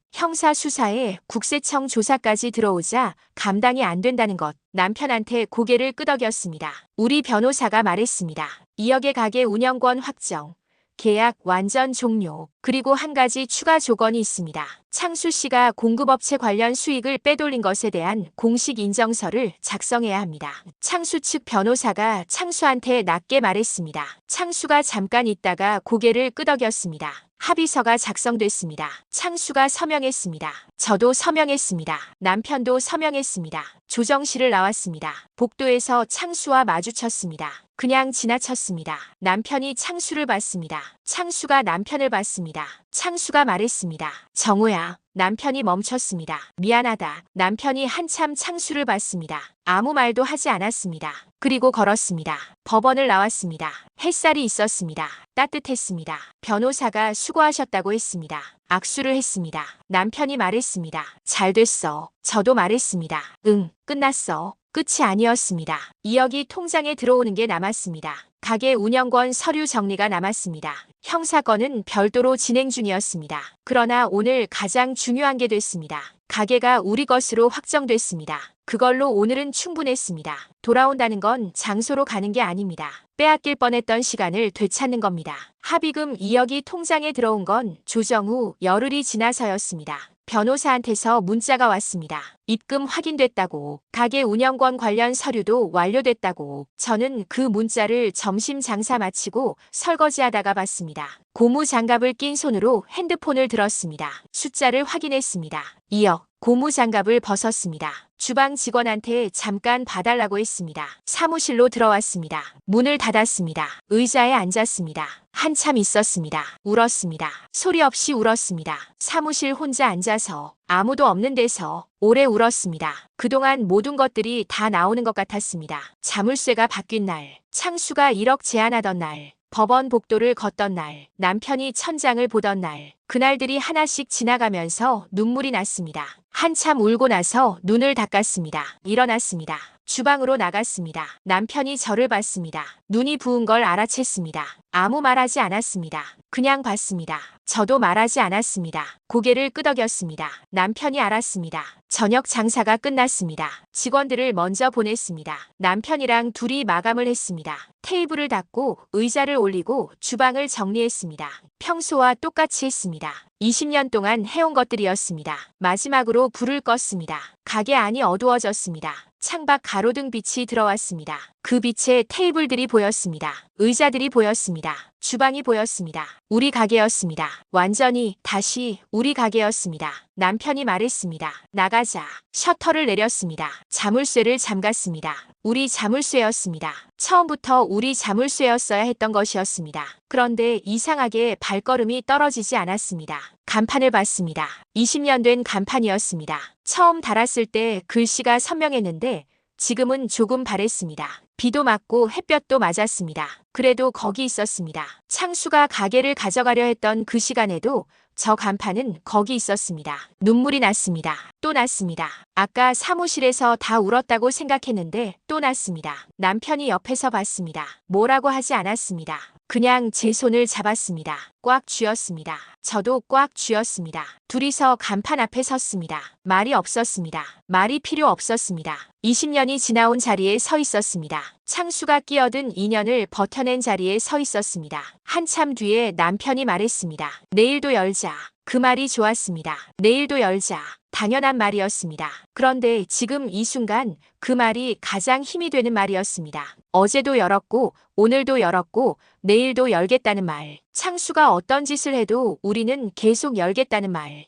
형사수사에 국세청 조사까지 들어오자 감당이 안 된다는 것, 남편한테 고개를 끄덕였습니다. 우리 변호사가 말했습니다. 2억의 가게 운영권 확정. 계약 완전 종료. 그리고 한 가지 추가 조건이 있습니다. 창수 씨가 공급업체 관련 수익을 빼돌린 것에 대한 공식 인정서를 작성해야 합니다. 창수 측 변호사가 창수한테 낮게 말했습니다. 창수가 잠깐 있다가 고개를 끄덕였습니다. 합의서가 작성됐습니다. 창수가 서명했습니다. 저도 서명했습니다. 남편도 서명했습니다. 조정실을 나왔습니다. 복도에서 창수와 마주쳤습니다. 그냥 지나쳤습니다. 남편이 창수를 봤습니다. 창수가 남편을 봤습니다. 창수가 말했습니다. 정우야. 남편이 멈췄습니다. 미안하다. 남편이 한참 창수를 봤습니다. 아무 말도 하지 않았습니다. 그리고 걸었습니다. 법원을 나왔습니다. 햇살이 있었습니다. 따뜻했습니다. 변호사가 수고하셨다고 했습니다. 악수를 했습니다. 남편이 말했습니다. 잘 됐어. 저도 말했습니다. 응, 끝났어. 끝이 아니었습니다. 2억이 통장에 들어오는 게 남았습니다. 가게 운영권 서류 정리가 남았습니다. 형사건은 별도로 진행 중이었습니다. 그러나 오늘 가장 중요한 게 됐습니다. 가게가 우리 것으로 확정됐습니다. 그걸로 오늘은 충분했습니다. 돌아온다는 건 장소로 가는 게 아닙니다. 빼앗길 뻔했던 시간을 되찾는 겁니다. 합의금 2억이 통장에 들어온 건 조정 후 열흘이 지나서였습니다. 변호사한테서 문자가 왔습니다. 입금 확인됐다고, 가게 운영권 관련 서류도 완료됐다고. 저는 그 문자를 점심 장사 마치고 설거지하다가 봤습니다. 고무 장갑을 낀 손으로 핸드폰을 들었습니다. 숫자를 확인했습니다. 2억. 고무 장갑을 벗었습니다. 주방 직원한테 잠깐 봐달라고 했습니다. 사무실로 들어왔습니다. 문을 닫았습니다. 의자에 앉았습니다. 한참 있었습니다. 울었습니다. 소리 없이 울었습니다. 사무실 혼자 앉아서 아무도 없는 데서 오래 울었습니다. 그동안 모든 것들이 다 나오는 것 같았습니다. 자물쇠가 바뀐 날, 창수가 1억 제안하던 날, 법원 복도를 걷던 날, 남편이 천장을 보던 날, 그날들이 하나씩 지나가면서 눈물이 났습니다. 한참 울고 나서 눈을 닦았습니다. 일어났습니다. 주방으로 나갔습니다. 남편이 저를 봤습니다. 눈이 부은 걸 알아챘습니다. 아무 말하지 않았습니다. 그냥 봤습니다. 저도 말하지 않았습니다. 고개를 끄덕였습니다. 남편이 알았습니다. 저녁 장사가 끝났습니다. 직원들을 먼저 보냈습니다. 남편이랑 둘이 마감을 했습니다. 테이블을 닫고 의자를 올리고 주방을 정리했습니다. 평소와 똑같이 했습니다. 20년 동안 해온 것들이었습니다. 마지막으로 불을 껐습니다. 가게 안이 어두워졌습니다. 창밖 가로등 빛이 들어왔습니다. 그 빛에 테이블들이 보였습니다. 의자들이 보였습니다. 주방이 보였습니다. 우리 가게였습니다. 완전히 다시 우리 가게였습니다. 남편이 말했습니다. 나가자. 셔터를 내렸습니다. 자물쇠를 잠갔습니다. 우리 자물쇠였습니다. 처음부터 우리 자물쇠였어야 했던 것이었습니다. 그런데 이상하게 발걸음이 떨어지지 않았습니다. 간판을 봤습니다. 20년 된 간판이었습니다. 처음 달았을 때 글씨가 선명했는데 지금은 조금 바랬습니다. 비도 맞고 햇볕도 맞았습니다. 그래도 거기 있었습니다. 창수가 가게를 가져가려 했던 그 시간에도 저 간판은 거기 있었습니다. 눈물이 났습니다. 또 났습니다. 아까 사무실에서 다 울었다고 생각했는데 또 났습니다. 남편이 옆에서 봤습니다. 뭐라고 하지 않았습니다. 그냥 제 손을 잡았습니다. 꽉 쥐었습니다. 저도 꽉 쥐었습니다. 둘이서 간판 앞에 섰습니다. 말이 없었습니다. 말이 필요 없었습니다. 20년이 지나온 자리에 서 있었습니다. 창수가 끼어든 2년을 버텨낸 자리에 서 있었습니다. 한참 뒤에 남편이 말했습니다. 내일도 열자. 그 말이 좋았습니다. 내일도 열자. 당연한 말이었습니다. 그런데 지금 이 순간 그 말이 가장 힘이 되는 말이었습니다. 어제도 열었고 오늘도 열었고 내일도 열겠다는 말. 창수가 어떤 짓을 해도 우리는 계속 열겠다는 말.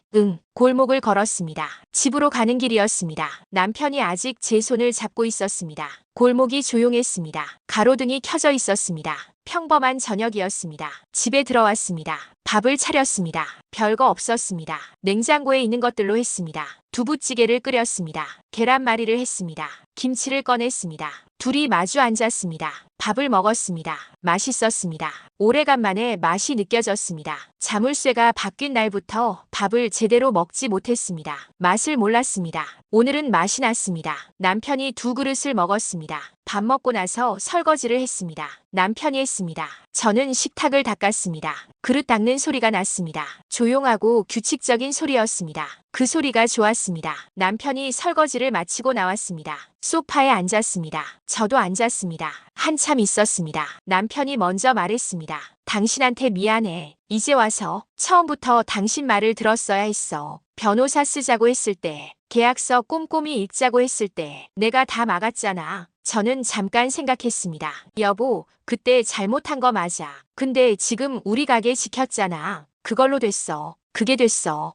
골목을 걸었습니다. 집으로 가는 길이었습니다. 남편이 아직 제 손을 잡고 있었습니다. 골목이 조용했습니다. 가로등이 켜져 있었습니다. 평범한 저녁이었습니다. 집에 들어왔습니다. 밥을 차렸습니다. 별거 없었습니다. 냉장고에 있는 것들로 했습니다. 두부찌개를 끓였습니다. 계란말이를 했습니다. 김치를 꺼냈습니다. 둘이 마주 앉았습니다. 밥을 먹었습니다. 맛있었습니다. 오래간만에 맛이 느껴졌습니다. 자물쇠가 바뀐 날부터 밥을 제대로 먹지 못했습니다. 맛을 몰랐습니다. 오늘은 맛이 났습니다. 남편이 2그릇을 먹었습니다. 밥 먹고 나서 설거지를 했습니다. 남편이 했습니다. 저는 식탁을 닦았습니다. 그릇 닦는 소리가 났습니다. 조용하고 규칙적인 소리였습니다. 그 소리가 좋았습니다. 남편이 설거지를 마치고 나왔습니다. 소파에 앉았습니다. 저도 앉았습니다. 한참 있었습니다. 남편이 먼저 말했습니다. 당신한테 미안해. 이제 와서 처음부터 당신 말을 들었어야 했어. 변호사 쓰자고 했을 때, 계약서 꼼꼼히 읽자고 했을 때 내가 다 막았잖아. 저는 잠깐 생각했습니다. 여보, 그때 잘못한 거 맞아. 근데 지금 우리 가게 지켰잖아. 그걸로 됐어. 그게 됐어.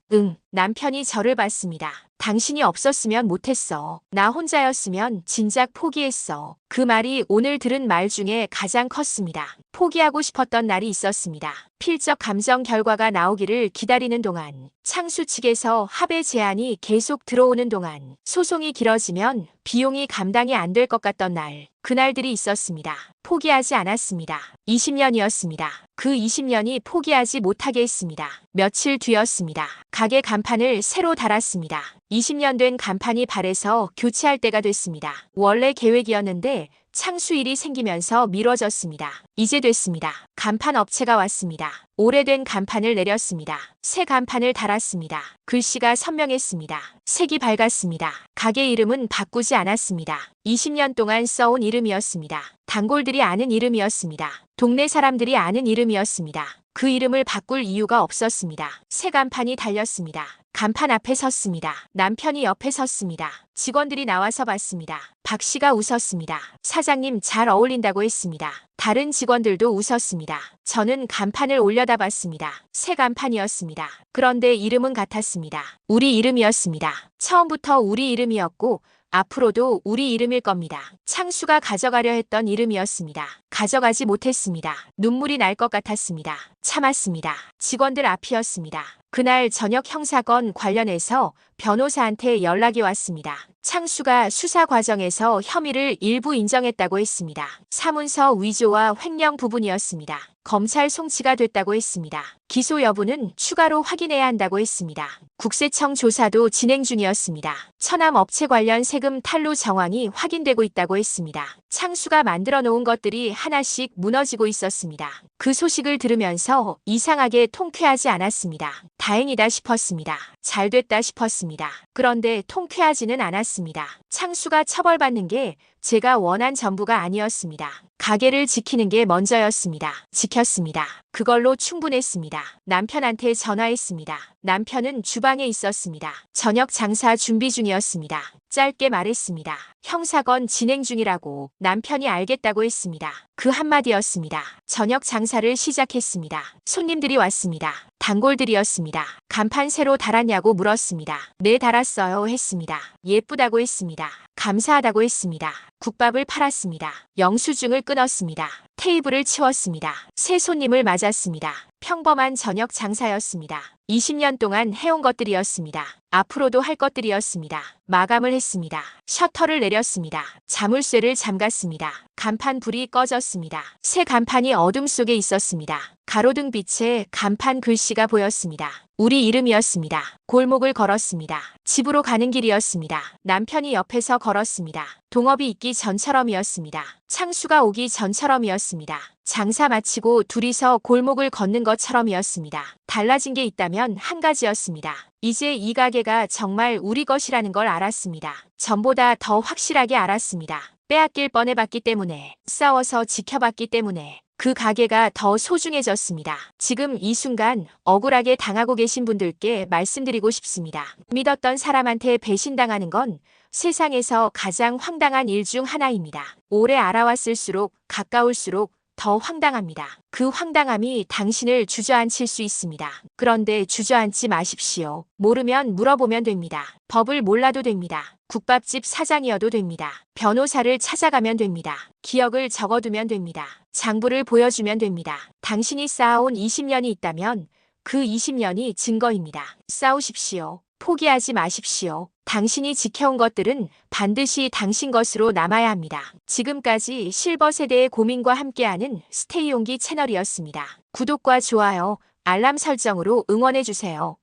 남편이 저를 봤습니다. 당신이 없었으면 못했어. 나 혼자였으면 진작 포기했어. 그 말이 오늘 들은 말 중에 가장 컸습니다. 포기하고 싶었던 날이 있었습니다. 필적 감정 결과가 나오기를 기다리는 동안, 창수 측에서 합의 제안이 계속 들어오는 동안, 소송이 길어지면 비용이 감당이 안 될 것 같던 날, 그날들이 있었습니다. 포기하지 않았습니다. 20년이었습니다. 그 20년이 포기하지 못하게 했습니다. 며칠 뒤였습니다. 가게 간판을 새로 달았습니다. 20년 된 간판이 발에서 교체할 때가 됐습니다. 원래 계획이었는데 창수 일이 생기면서 미뤄졌습니다. 이제 됐습니다. 간판 업체가 왔습니다. 오래된 간판을 내렸습니다. 새 간판을 달았습니다. 글씨가 선명했습니다. 색이 밝았습니다. 가게 이름은 바꾸지 않았습니다. 20년 동안 써온 이름이었습니다. 단골들이 아는 이름이었습니다. 동네 사람들이 아는 이름이었습니다. 그 이름을 바꿀 이유가 없었습니다. 새 간판이 달렸습니다. 간판 앞에 섰습니다. 남편이 옆에 섰습니다. 직원들이 나와서 봤습니다. 박 씨가 웃었습니다. 사장님 잘 어울린다고 했습니다. 다른 직원들도 웃었습니다. 저는 간판을 올려다봤습니다. 새 간판이었습니다. 그런데 이름은 같았습니다. 우리 이름이었습니다. 처음부터 우리 이름이었고 앞으로도 우리 이름일 겁니다. 창수가 가져가려 했던 이름이었습니다. 가져가지 못했습니다. 눈물이 날 것 같았습니다. 참았습니다. 직원들 앞이었습니다. 그날 저녁 형사건 관련해서 변호사한테 연락이 왔습니다. 창수가 수사 과정에서 혐의를 일부 인정했다고 했습니다. 사문서 위조와 횡령 부분이었습니다. 검찰 송치가 됐다고 했습니다. 기소 여부는 추가로 확인해야 한다고 했습니다. 국세청 조사도 진행 중이었습니다. 처남 업체 관련 세금 탈루 정황이 확인되고 있다고 했습니다. 창수가 만들어 놓은 것들이 하나씩 무너지고 있었습니다. 그 소식을 들으면서 이상하게 통쾌하지 않았습니다. 다행이다 싶었습니다. 잘 됐다 싶었습니다. 그런데 통쾌하지는 않았습니다. 창수가 처벌받는 게 제가 원한 전부가 아니었습니다. 가게를 지키는 게 먼저였습니다. 지켰습니다. 그걸로 충분했습니다. 남편한테 전화했습니다. 남편은 주방에 있었습니다. 저녁 장사 준비 중이었습니다. 짧게 말했습니다. 형사건 진행 중이라고. 남편이 알겠다고 했습니다. 그 한마디였습니다. 저녁 장사를 시작했습니다. 손님들이 왔습니다. 단골들이었습니다. 간판 새로 달았냐고 물었습니다. 네, 달았어요 했습니다. 예쁘다고 했습니다. 감사하다고 했습니다. 국밥을 팔았습니다. 영수증을 끊었습니다. 테이블을 치웠습니다. 새 손님을 맞았습니다. 평범한 저녁 장사였습니다. 20년 동안 해온 것들이었습니다. 앞으로도 할 것들이었습니다. 마감을 했습니다. 셔터를 내렸습니다. 자물쇠를 잠갔습니다. 간판 불이 꺼졌습니다. 새 간판이 어둠 속에 있었습니다. 가로등 빛에 간판 글씨가 보였습니다. 우리 이름이었습니다. 골목을 걸었습니다. 집으로 가는 길이었습니다. 남편이 옆에서 걸었습니다. 동업이 있기 전처럼이었습니다. 창수가 오기 전처럼이었습니다. 장사 마치고 둘이서 골목을 걷는 것처럼이었습니다. 달라진 게 있다면 한 가지였습니다. 이제 이 가게가 정말 우리 것이라는 걸 알았습니다. 전보다 더 확실하게 알았습니다. 빼앗길 뻔해봤기 때문에, 싸워서 지켜봤기 때문에 그 가게가 더 소중해졌습니다. 지금 이 순간 억울하게 당하고 계신 분들께 말씀드리고 싶습니다. 믿었던 사람한테 배신당하는 건 세상에서 가장 황당한 일 중 하나입니다. 오래 알아왔을수록 가까울수록 더 황당합니다. 그 황당함이 당신을 주저앉힐 수 있습니다. 그런데 주저앉지 마십시오. 모르면 물어보면 됩니다. 법을 몰라도 됩니다. 국밥집 사장이어도 됩니다. 변호사를 찾아가면 됩니다. 기억을 적어두면 됩니다. 장부를 보여주면 됩니다. 당신이 쌓아온 20년이 있다면 그 20년이 증거입니다. 싸우십시오. 포기하지 마십시오. 당신이 지켜온 것들은 반드시 당신 것으로 남아야 합니다. 지금까지 실버 세대의 고민과 함께하는 스테이온기 채널이었습니다. 구독과 좋아요, 알람 설정으로 응원해주세요.